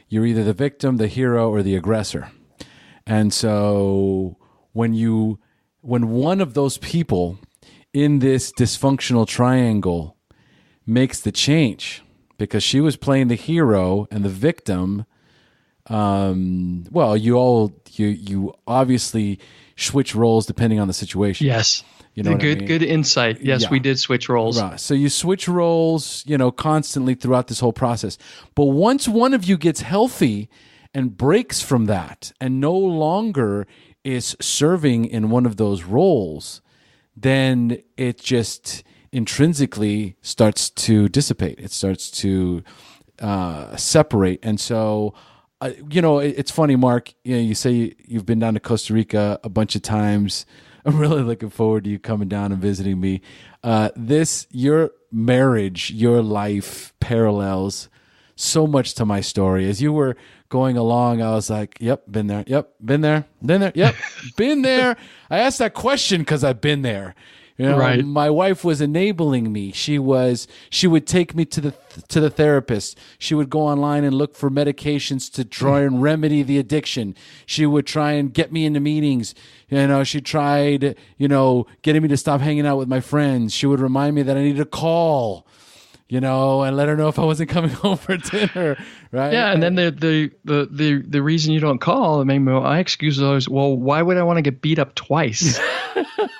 You're either the victim, the hero, or the aggressor. And so when one of those people in this dysfunctional triangle makes the change, because she was playing the hero and the victim, you obviously switch roles depending on the situation. Yes. You know what I mean? Good insight. Yes, Yeah. we did switch roles. Right. So you switch roles, constantly throughout this whole process. But once one of you gets healthy and breaks from that and no longer is serving in one of those roles, then it just intrinsically starts to dissipate. It starts to separate. And so, it's funny, Mark, you say you've been down to Costa Rica a bunch of times. I'm really looking forward to you coming down and visiting me. Your marriage, your life parallels so much to my story. As you were going along, I was like, yep, been there. Yep, been there. Yep, been there. I asked that question because I've been there. Right. My wife was enabling me. She would take me to the therapist. She would go online and look for medications to try and remedy the addiction. She would try and get me into meetings. She tried, getting me to stop hanging out with my friends. She would remind me that I needed to call, and let her know if I wasn't coming home for dinner. Right. Yeah. And then the reason you don't call, my excuse is always, well, why would I want to get beat up twice?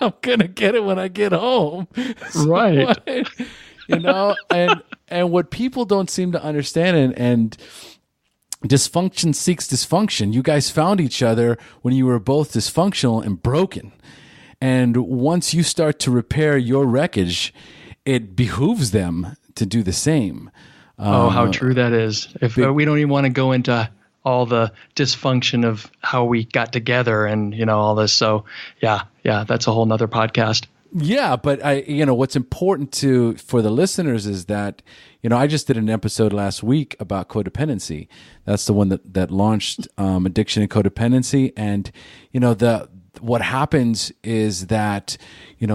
I'm gonna get it when I get home. Right. And what people don't seem to understand, and dysfunction seeks dysfunction. You guys found each other when you were both dysfunctional and broken. And once you start to repair your wreckage, it behooves them to do the same. How true that is. If we don't even want to go into all the dysfunction of how we got together and, all this. So yeah, that's a whole nother podcast. Yeah. But what's important for the listeners is that, I just did an episode last week about codependency. That's the one that launched addiction and codependency. And, what happens is that,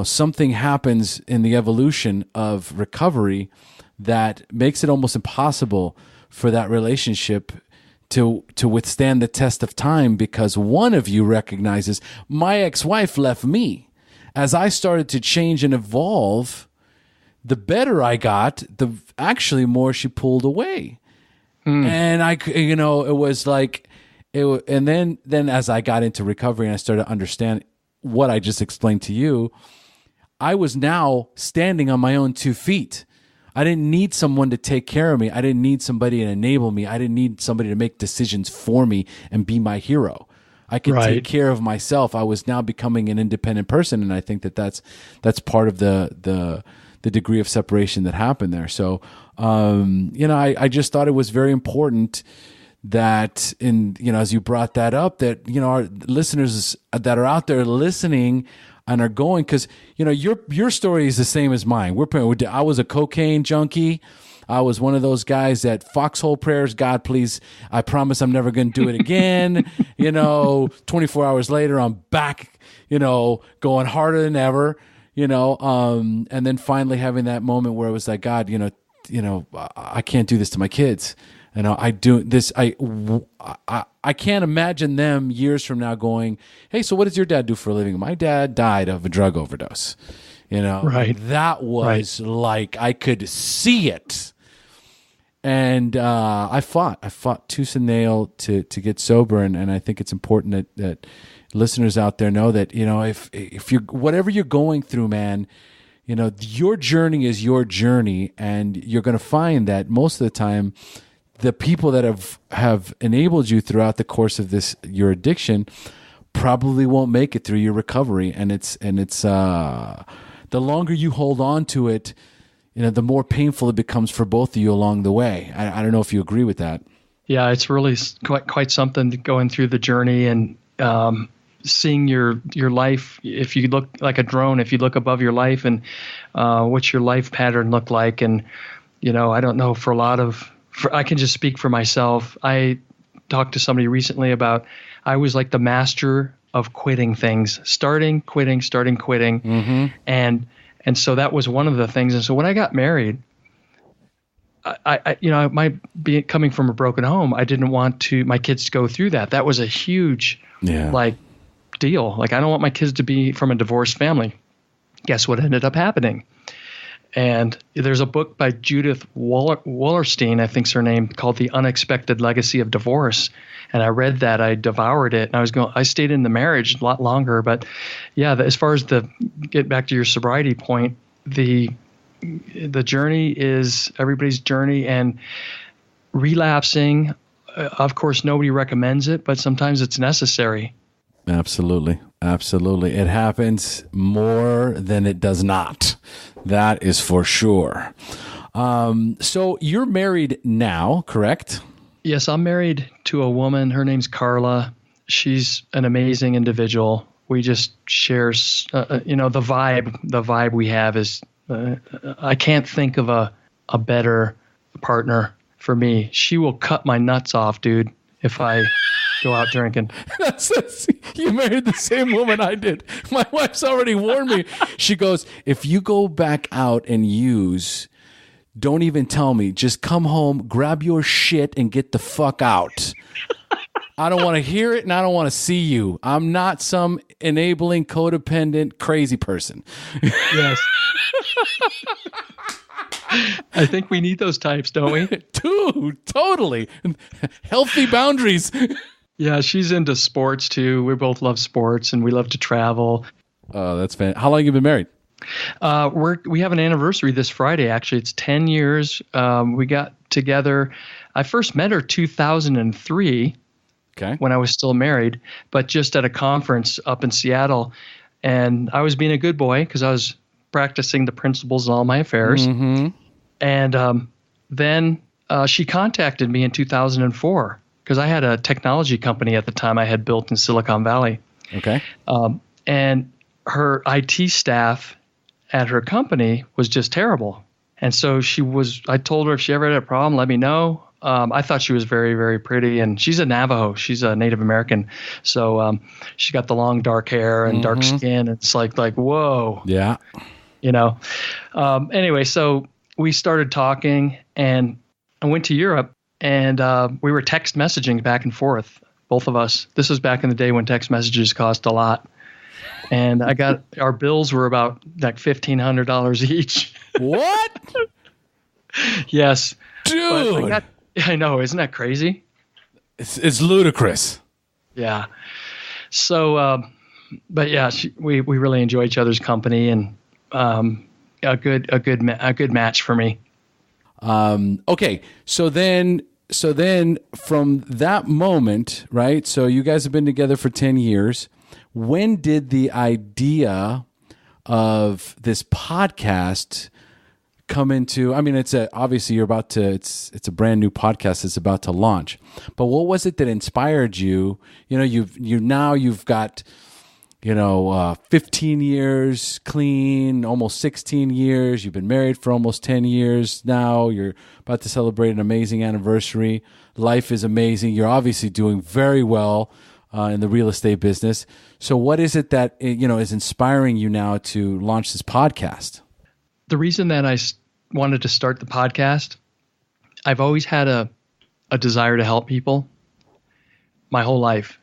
something happens in the evolution of recovery that makes it almost impossible for that relationship to withstand the test of time, because one of you recognizes, my ex-wife left me. As I started to change and evolve, the better I got, the actually more she pulled away. And it was like, and then as I got into recovery and I started to understand what I just explained to you, I was now standing on my own 2 feet. I didn't need someone to take care of me. I didn't need somebody to enable me. I didn't need somebody to make decisions for me and be my hero. I could take care of myself. I was now becoming an independent person, and I think that's part of the degree of separation that happened there. So, I just thought it was very important that as you brought that up, that, our listeners that are out there listening and are going, because your story is the same as mine. I was a cocaine junkie. I was one of those guys that foxhole prayers, God, please, I promise I'm never going to do it again. 24 hours later, I'm back, going harder than ever, and then finally having that moment where it was like, God, I can't do this to my kids. I do this. I can't imagine them years from now going, hey, so what does your dad do for a living? My dad died of a drug overdose. Right. That was like, I could see it. And I fought tooth and nail to get sober. And I think it's important that listeners out there know that, if you're, whatever you're going through, man, your journey is your journey. And you're going to find that most of the time, the people that have enabled you throughout the course of your addiction probably won't make it through your recovery. And it's the longer you hold on to it, the more painful it becomes for both of you along the way. I don't know if you agree with that. Yeah, it's really quite something going through the journey and seeing your life. If you look like a drone, if you look above your life and what's your life pattern look like. And, I don't know, I can just speak for myself. I talked to somebody recently about, I was like the master of quitting things, starting, quitting. Mm-hmm. And so that was one of the things. And so when I got married, coming from a broken home, I didn't want my kids to go through that. That was a huge, deal. Like, I don't want my kids to be from a divorced family. Guess what ended up happening? And there's a book by Judith Wallerstein, I think's her name, called The Unexpected Legacy of Divorce. And I read that, I devoured it, and I stayed in the marriage a lot longer. But yeah, as far as get back to your sobriety point, the journey is everybody's journey, and relapsing, of course, nobody recommends it, but sometimes it's necessary. Absolutely. It happens more than it does not. That is for sure. So you're married now, correct? Yes, I'm married to a woman. Her name's Carla. She's an amazing individual. We just share, the vibe. The vibe we have is, I can't think of a better partner for me. She will cut my nuts off, dude, if I go out drinking. You married the same woman I did. My wife's already warned me. She goes, if you go back out and use, don't even tell me. Just come home, grab your shit, and get the fuck out. I don't want to hear it, and I don't want to see you. I'm not some enabling, codependent, crazy person. Yes. I think we need those types, don't we? Dude, totally. Healthy boundaries. Yeah, she's into sports too. We both love sports, and we love to travel. Oh, that's fantastic. How long have you been married? We have an anniversary this Friday. Actually, it's 10 years. We got together. I first met her 2003. Okay. When I was still married, but just at a conference up in Seattle, and I was being a good boy because I was practicing the principles in all my affairs. Mm-hmm. And then she contacted me in 2004 because I had a technology company at the time I had built in Silicon Valley. Okay. And her IT staff at her company was just terrible. And so I told her if she ever had a problem, let me know. I thought she was very, very pretty, and she's a Navajo. She's a Native American. So she got the long dark hair and dark skin. It's like, whoa. Yeah. Anyway, so we started talking, and I went to Europe, and we were text messaging back and forth, both of us. This was back in the day when text messages cost a lot. And our bills were about like $1,500 each. What? Yes. Dude. I know. Isn't that crazy? It's ludicrous. Yeah. So, but yeah, we really enjoy each other's company, and a good match for me. Okay. So then from that moment, right? So you guys have been together for 10 years. When did the idea of this podcast come into? I mean, obviously it's a brand new podcast that's about to launch. But what was it that inspired you? You've got 15 years clean, almost 16 years. You've been married for almost 10 years now. You're about to celebrate an amazing anniversary. Life is amazing. You're obviously doing very well in the real estate business. So what is it that is inspiring you now to launch this podcast? The reason that I wanted to start the podcast, I've always had a desire to help people my whole life.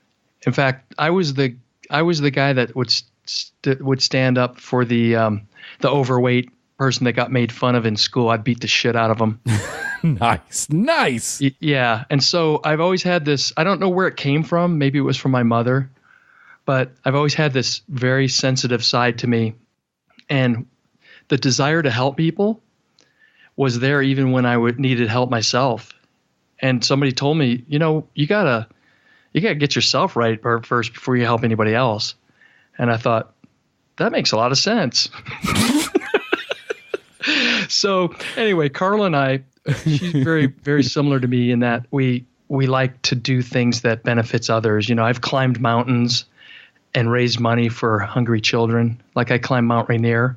In fact, I was the guy that would stand up for the overweight person that got made fun of in school. I'd beat the shit out of them. Nice. Yeah. And so I've always had this, I don't know where it came from. Maybe it was from my mother, but I've always had this very sensitive side to me. And the desire to help people was there even when I needed help myself. And somebody told me, you gotta get yourself right first before you help anybody else. And I thought, that makes a lot of sense. So anyway, Carla and I, she's very, very similar to me in that we like to do things that benefits others. I've climbed mountains and raised money for hungry children. Like I climbed Mount Rainier,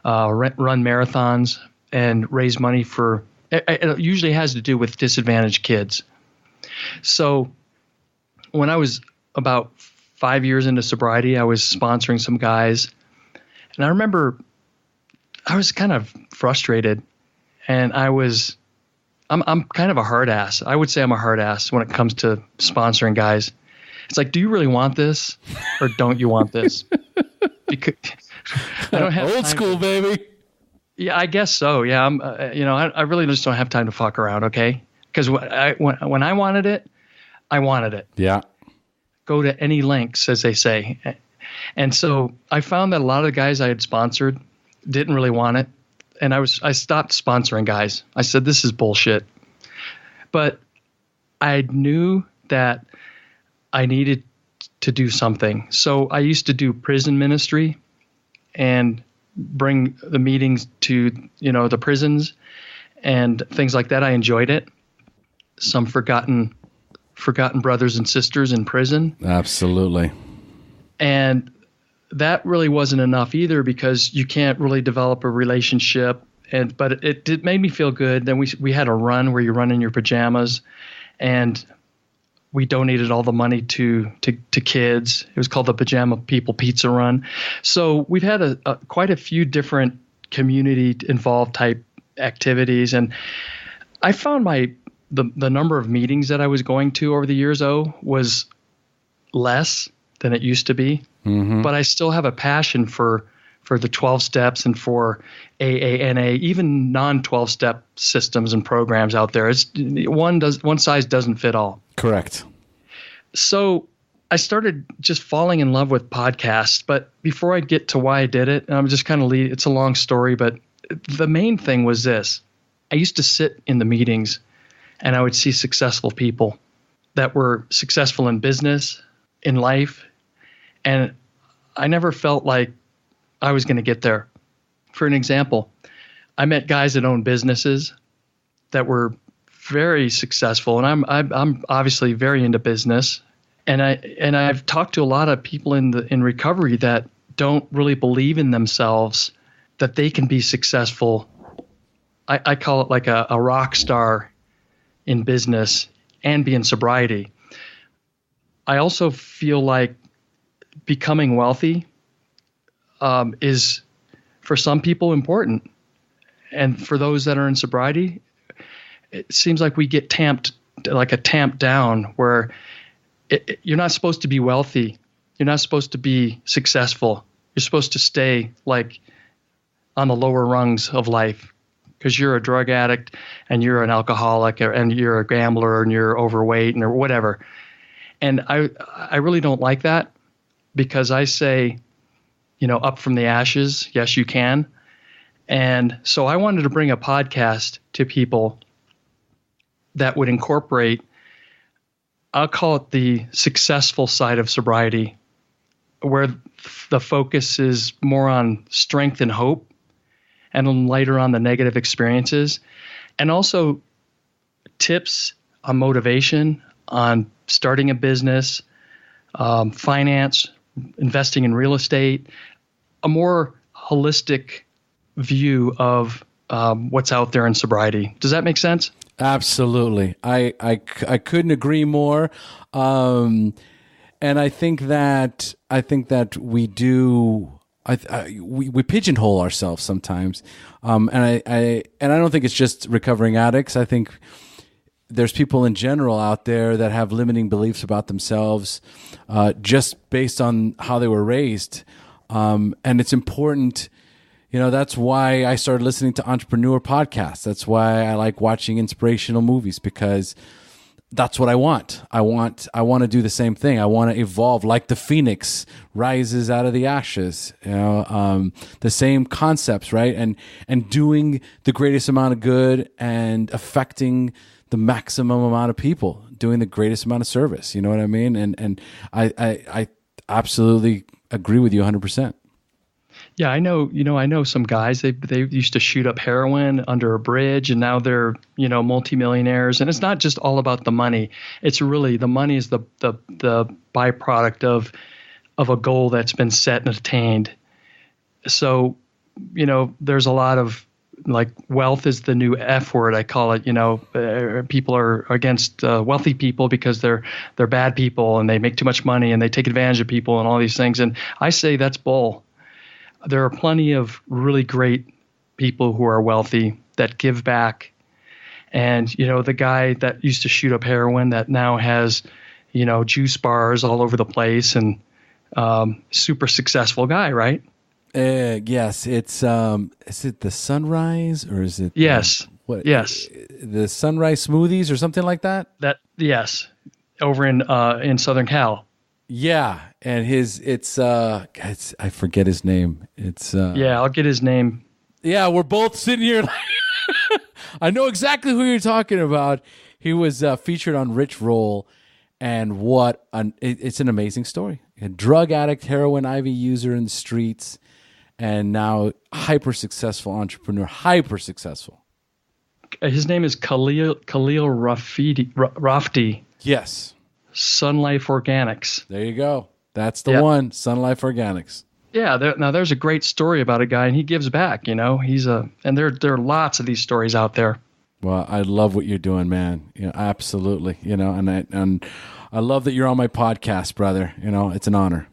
run marathons and raise money for, it usually has to do with disadvantaged kids. So when I was about 5 years into sobriety, I was sponsoring some guys, and I remember I was kind of frustrated, and I'm kind of a hard ass. I would say I'm a hard ass when it comes to sponsoring guys. It's like, do you really want this, or don't you want this? Because I don't have old school, baby. Yeah, I guess so. Yeah, I really just don't have time to fuck around. Okay, because when I wanted it, I wanted it. Yeah. Go to any lengths, as they say. And so I found that a lot of the guys I had sponsored didn't really want it, and I stopped sponsoring guys. I said, this is bullshit. But I knew that I needed to do something. So I used to do prison ministry and bring the meetings to, the prisons and things like that. I enjoyed it. Some forgotten brothers and sisters in prison. Absolutely. And that really wasn't enough either, because you can't really develop a relationship. But it made me feel good. Then we had a run where you run in your pajamas, and we donated all the money to kids. It was called the Pajama People Pizza Run. So we've had quite a few different community involved type activities, and I found the number of meetings that I was going to over the years was less than it used to be. Mm-hmm. But I still have a passion for the 12 steps and for AANA, even non-12 step systems and programs out there. It's one size doesn't fit all. Correct. So I started just falling in love with podcasts. But before I get to why I did it, and I'm just kind of it's a long story, but the main thing was this. I used to sit in the meetings and I would see successful people that were successful in business, in life, and I never felt like I was going to get there. For an example, I met guys that own businesses that were very successful, and I'm obviously very into business, and I've talked to a lot of people in recovery that don't really believe in themselves that they can be successful. I call it like a rock star in business and be in sobriety. I also feel like becoming wealthy is, for some people, important. And for those that are in sobriety, it seems like we get tamped down, where you're not supposed to be wealthy. You're not supposed to be successful. You're supposed to stay like on the lower rungs of life, because you're a drug addict and you're an alcoholic and you're a gambler and you're overweight or whatever. And I really don't like that, because I say, up from the ashes, yes, you can. And so I wanted to bring a podcast to people that would incorporate, I'll call it the successful side of sobriety, where the focus is more on strength and hope, and lighter on the negative experiences, and also tips on motivation, on starting a business, finance, investing in real estate, a more holistic view of what's out there in sobriety. Does that make sense? Absolutely. I couldn't agree more. And I think that we do. We pigeonhole ourselves sometimes, and I don't think it's just recovering addicts. I think there's people in general out there that have limiting beliefs about themselves, just based on how they were raised, and it's important. That's why I started listening to entrepreneur podcasts. That's why I like watching inspirational movies, because that's what I want. I want to do the same thing. I want to evolve like the phoenix rises out of the ashes. The same concepts, right? And doing the greatest amount of good and affecting the maximum amount of people, doing the greatest amount of service. You know what I mean? And I absolutely agree with you 100%. Yeah, I know some guys, they used to shoot up heroin under a bridge, and now they're, multimillionaires. And it's not just all about the money. It's really, the money is the byproduct of a goal that's been set and attained. So, there's a lot of, like, wealth is the new F word, I call it. People are against wealthy people because they're bad people and they make too much money and they take advantage of people and all these things. And I say that's bull. There are plenty of really great people who are wealthy that give back. And, the guy that used to shoot up heroin that now has, juice bars all over the place, and super successful guy, right? Yes, it's is it the Sunrise or is it Yes. what? Yes. The Sunrise Smoothies or something like that? Yes. Over in Southern Cal. Yeah, and I forget his name. Yeah, I'll get his name. Yeah, we're both sitting here like I know exactly who you're talking about. He was featured on Rich Roll, and it's an amazing story. A drug addict, heroin IV user in the streets, and now hyper successful entrepreneur, hyper successful. His name is Khalil Rafti. Yes. Sun Life Organics. There you go. That's the one, Sun Life Organics. Yeah, there's a great story about a guy, and he gives back. And there are lots of these stories out there. Well, I love what you're doing, man. Absolutely. And I love that you're on my podcast, brother. It's an honor.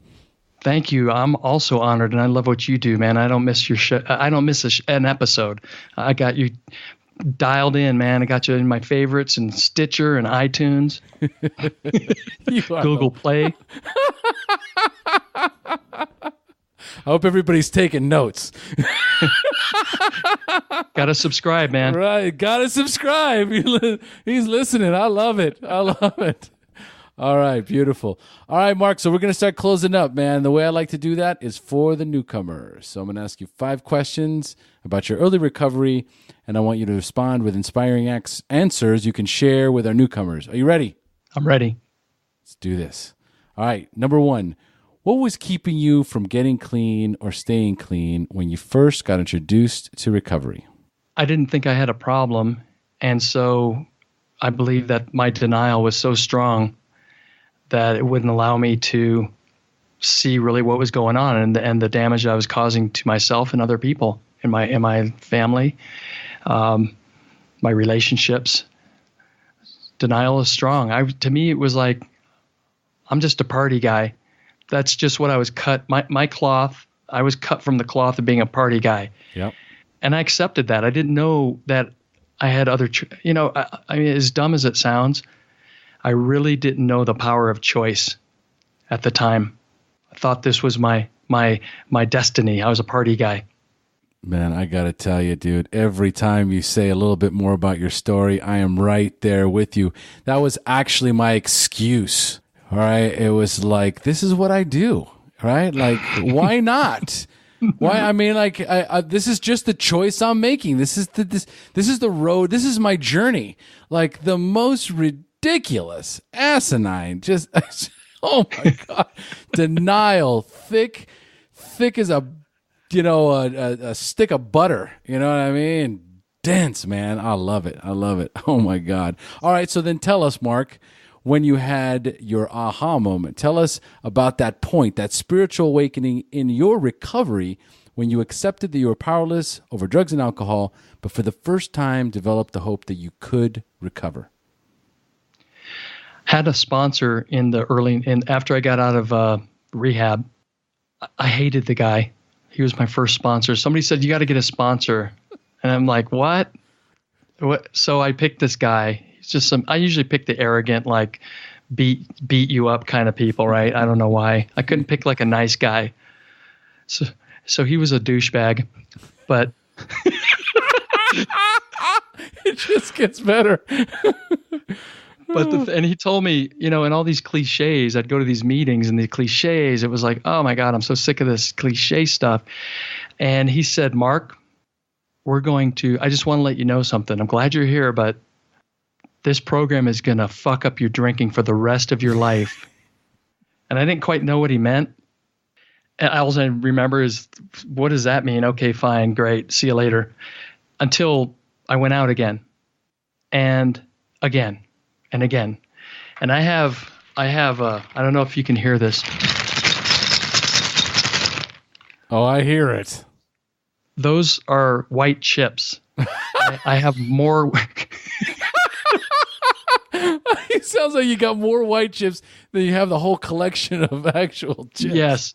Thank you. I'm also honored, and I love what you do, man. I don't miss your show. I don't miss an episode. I got you dialed in, man. I got you in my favorites and Stitcher and iTunes, Google Play. I hope everybody's taking notes. Gotta subscribe, man. Right, gotta subscribe. He's listening. I love it. All right, beautiful. All right, Mark, so we're going to start closing up, man. The way I like to do that is for the newcomers. So I'm going to ask you 5 questions about your early recovery, and I want you to respond with inspiring answers you can share with our newcomers. Are you ready? I'm ready. Let's do this. All right, number 1. What was keeping you from getting clean or staying clean when you first got introduced to recovery? I didn't think I had a problem, and so I believe that my denial was so strong that it wouldn't allow me to see really what was going on and the damage I was causing to myself and other people in my family, my relationships. Denial is strong. To me, it was like, I'm just a party guy. That's just what I was cut. My cloth, I was cut from the cloth of being a party guy. Yep. And I accepted that. I didn't know that I had other, I mean, as dumb as it sounds, I really didn't know the power of choice at the time. I thought this was my destiny. I was a party guy. Man, I got to tell you, dude, every time you say a little bit more about your story, I am right there with you. That was actually my excuse. All right. It was like, this is what I do. Right. Like, why not? Why? I mean, like, this is just the choice I'm making. This is the road. This is my journey. Like the most ridiculous, asinine, just, oh my God, denial, thick as a stick of butter. You know what I mean? Dense, man. I love it. Oh my God. All right. So then tell us, Mark, when you had your aha moment, tell us about that point, that spiritual awakening in your recovery when you accepted that you were powerless over drugs and alcohol, but for the first time developed the hope that you could recover. Had a sponsor after I got out of rehab. I hated the guy. He was my first sponsor. Somebody said, you got to get a sponsor. And I'm like, what? So I picked this guy. He's just I usually pick the arrogant, like beat you up kind of people, right? I don't know why. I couldn't pick like a nice guy. So he was a douchebag, but it just gets better. And he told me, in all these cliches, I'd go to these meetings and the cliches, it was like, oh my God, I'm so sick of this cliche stuff. And he said, Mark, I just want to let you know something. I'm glad you're here, but this program is going to fuck up your drinking for the rest of your life. And I didn't quite know what he meant. And all I remember is, what does that mean? Okay, fine, great, see you later. Until I went out again and again. And again, and I have I don't know if you can hear this. Oh, I hear it. Those are white chips. I have more. It sounds like you got more white chips than you have the whole collection of actual chips. Yes.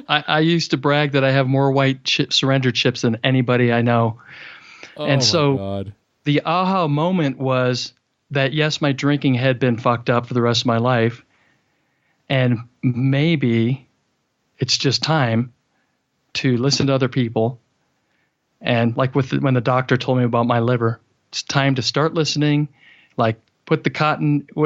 I used to brag that I have more white surrender chips than anybody I know. Oh, and so my God. The aha moment was that, yes, my drinking had been fucked up for the rest of my life. And maybe it's just time to listen to other people. And like when the doctor told me about my liver, it's time to start listening. Like put the sock in the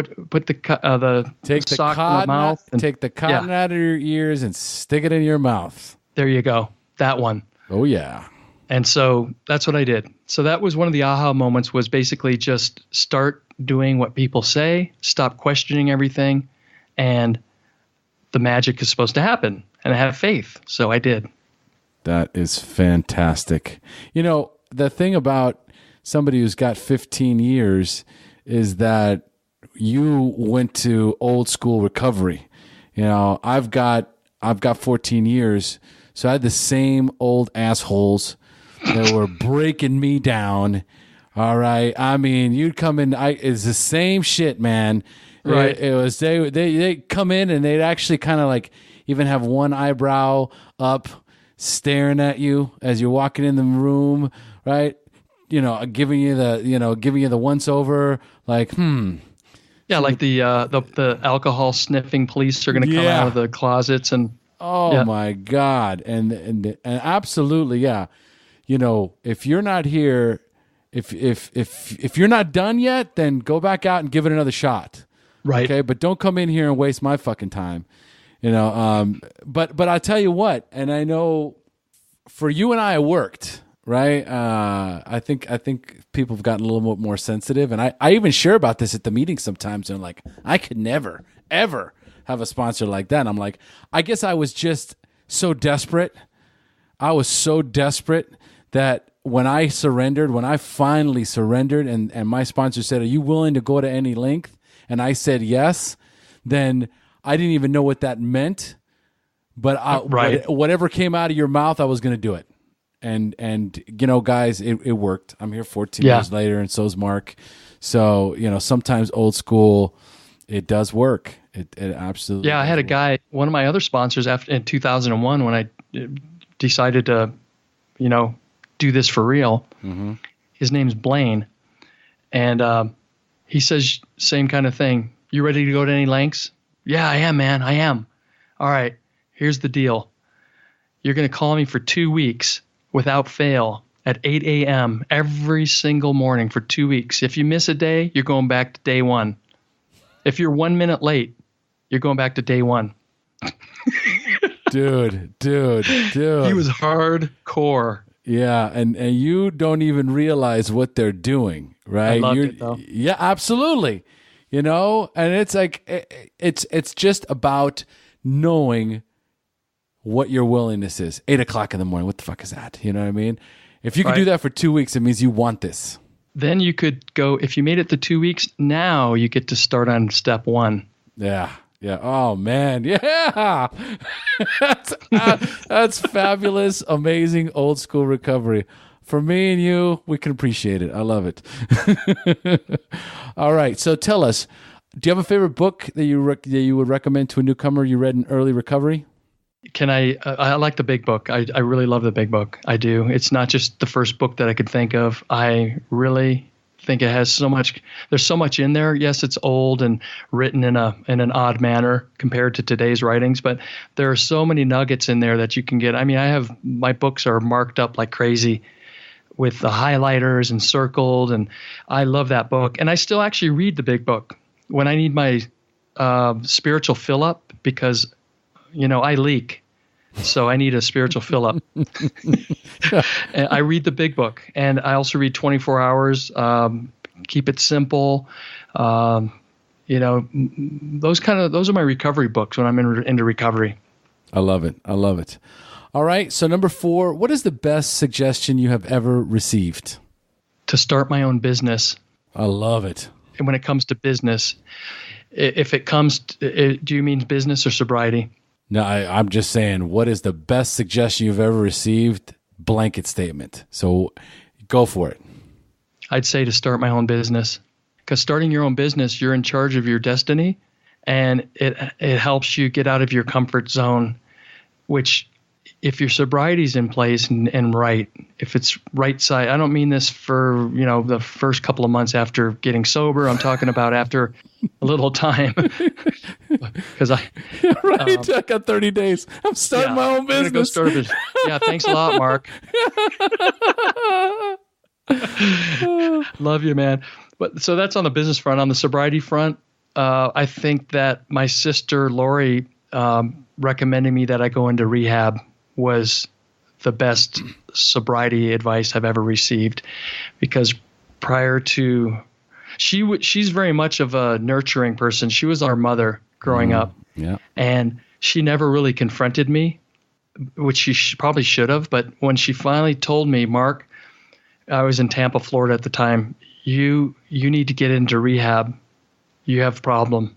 mouth. Take the cotton out of your ears and stick it in your mouth. There you go. That one. Oh, yeah. And so that's what I did. So that was one of the aha moments, was basically just start doing what people say, stop questioning everything, and the magic is supposed to happen, and I have faith. So I did. That is fantastic. You know, the thing about somebody who's got 15 years is that you went to old school recovery. You know, I've got 14 years, so I had the same old assholes that were breaking me down. All right. I mean, you'd come in, it's the same shit, man. Right. It was, they come in and they'd actually kind of like even have one eyebrow up, staring at you as you're walking in the room, right? You know, giving you the once over, like, Yeah, like the alcohol sniffing police are going to come out of the closets and. Oh my God. And absolutely. Yeah. You know, if you're not here, if you're not done yet, then go back out and give it another shot. Right. Okay. But don't come in here and waste my fucking time. You know, but I'll tell you what, and I know for you and I, it worked, right? I think people have gotten a little bit more sensitive, and I even share about this at the meeting sometimes, and I'm like, I could never, ever have a sponsor like that. And I'm like, I guess I was just so desperate. I was so desperate that when I finally surrendered and my sponsor said, are you willing to go to any length? And I said, yes. Then I didn't even know what that meant, but whatever came out of your mouth, I was going to do it. And you know, guys, it worked. I'm here 14 years later, and so's Mark. So, you know, sometimes old school, it does work. It absolutely. Yeah, I had a guy, one of my other sponsors, in 2001, when I decided to, you know, do this for real. Mm-hmm. His name's Blaine, and he says same kind of thing. You ready to go to any lengths? Yeah, I am, man. I am. All right. Here's the deal. You're going to call me for 2 weeks without fail at 8 a.m. every single morning for 2 weeks. If you miss a day, you're going back to day one. If you're 1 minute late, you're going back to day one. Dude. He was hardcore. Yeah, and you don't even realize what they're doing, right? I loved it, though. Yeah, absolutely. You know, and it's like it's just about knowing what your willingness is. 8 o'clock in the morning, what the fuck is that? You know what I mean? If you could do that for 2 weeks, it means you want this. Then you could go, if you made it to 2 weeks, now you get to start on step one. Yeah. Oh man. Yeah. That's fabulous, amazing old school recovery. For me and you, we can appreciate it. I love it. All right. So tell us, do you have a favorite book that you would recommend to a newcomer you read in early recovery? I like the Big Book. I really love the Big Book. I do. It's not just the first book that I could think of. I really think it has so much. There's so much in there. Yes, it's old and written in an odd manner compared to today's writings, but there are so many nuggets in there that you can get. I mean, my books are marked up like crazy with the highlighters and circled, and I love that book. And I still actually read the Big Book when I need my spiritual fill up, because you know, I leak, so I need a spiritual fill up. I read the Big Book, and I also read 24 Hours, Keep It Simple. You know, those are my recovery books when I'm into recovery. I love it. All right. So number 4, what is the best suggestion you have ever received? To start my own business. I love it. And when it comes to business, if it comes, do you mean business or sobriety? No, I'm just saying, what is the best suggestion you've ever received? Blanket statement. So go for it. I'd say to start my own business, because starting your own business, you're in charge of your destiny, and it helps you get out of your comfort zone, which if your sobriety's in place and right, if it's right side, I don't mean this for, the first couple of months after getting sober. I'm talking about after a little time. Because I got 30 days. I'm starting my own business. Go start a business. Yeah, thanks a lot, Mark. Love you, man. But so that's on the business front. On the sobriety front, I think that my sister Lori recommending me that I go into rehab was the best sobriety advice I've ever received, because prior to she's very much of a nurturing person. She was our mother growing up, and she never really confronted me, which she probably should have. But when she finally told me, Mark, I was in Tampa, Florida at the time, you need to get into rehab. You have a problem.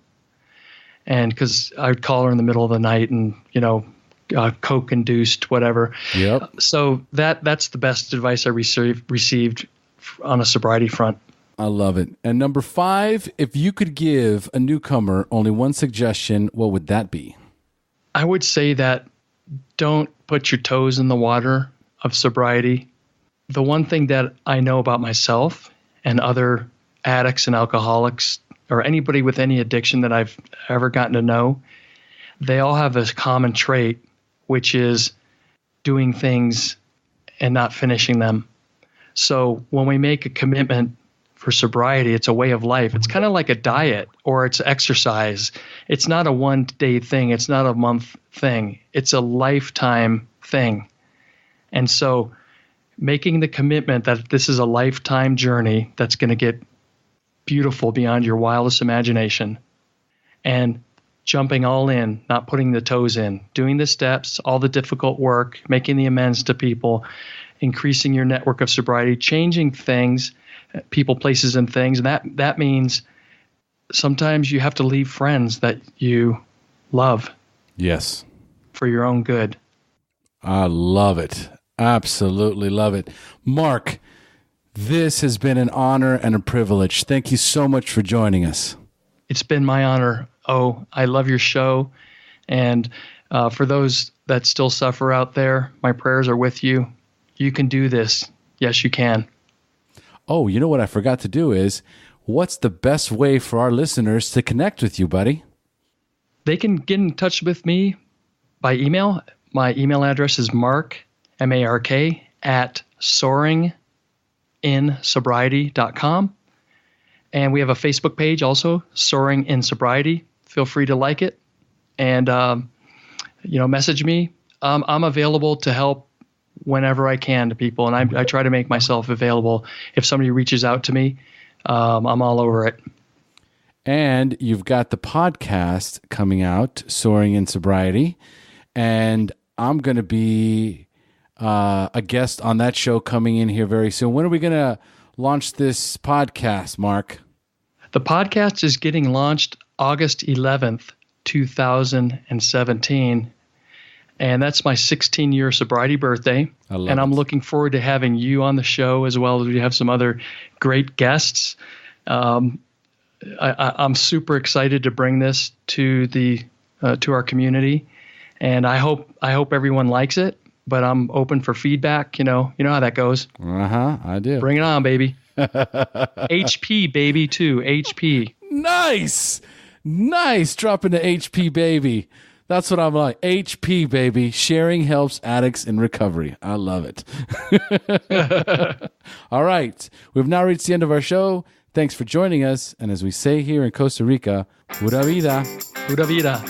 And because I would call her in the middle of the night and, coke induced, whatever. Yep. So that's the best advice I received on a sobriety front. I love it. And number 5, if you could give a newcomer only one suggestion, what would that be? I would say that don't put your toes in the water of sobriety. The one thing that I know about myself and other addicts and alcoholics, or anybody with any addiction that I've ever gotten to know, they all have this common trait, which is doing things and not finishing them. So when we make a commitment for sobriety, it's a way of life. It's kind of like a diet or it's exercise. It's not a one-day thing. It's not a month thing. It's a lifetime thing. And so making the commitment that this is a lifetime journey that's going to get beautiful beyond your wildest imagination, and jumping all in, not putting the toes in, doing the steps, all the difficult work, making the amends to people, increasing your network of sobriety, changing things, people, places, and things. And that means sometimes you have to leave friends that you love. Yes. For your own good. I love it. Absolutely love it. Mark, this has been an honor and a privilege. Thank you so much for joining us. It's been my honor. Oh, I love your show. And for those that still suffer out there, my prayers are with you. You can do this. Yes, you can. Oh, you know what I forgot to do is, what's the best way for our listeners to connect with you, buddy? They can get in touch with me by email. My email address is Mark, M-A-R-K, at soaringinsobriety.com. And we have a Facebook page also, Soaring in Sobriety. Feel free to like it and, message me. I'm available to help whenever I can to people. And I try to make myself available. If somebody reaches out to me, I'm all over it. And you've got the podcast coming out, Soaring in Sobriety. And I'm going to be a guest on that show coming in here very soon. When are we going to launch this podcast, Mark? The podcast is getting launched August 11th, 2017. And that's my 16-year sobriety birthday. I'm looking forward to having you on the show, as well as we have some other great guests. I'm super excited to bring this to to our community, and I hope everyone likes it. But I'm open for feedback. You know how that goes. I do. Bring it on, baby. HP baby too. HP. Nice. Dropping the HP baby. That's what I'm like. HP baby. Sharing helps addicts in recovery. I love it. All right. We've now reached the end of our show. Thanks for joining us. And as we say here in Costa Rica, pura vida. Pura vida.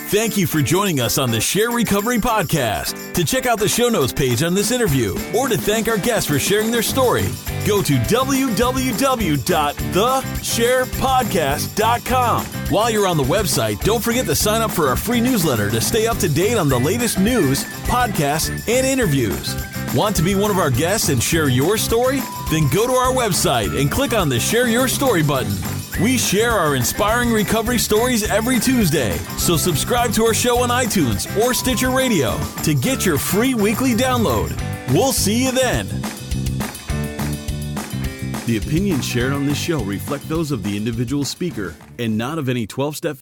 Thank you for joining us on the SHAIR Recovery Podcast. To check out the show notes page on this interview or to thank our guests for sharing their story, go to www.theshairpodcast.com. While you're on the website, don't forget to sign up for our free newsletter to stay up to date on the latest news, podcasts, and interviews. Want to be one of our guests and share your story? Then go to our website and click on the Share Your Story button. We share our inspiring recovery stories every Tuesday, so subscribe to our show on iTunes or Stitcher Radio to get your free weekly download. We'll see you then. The opinions shared on this show reflect those of the individual speaker and not of any 12-step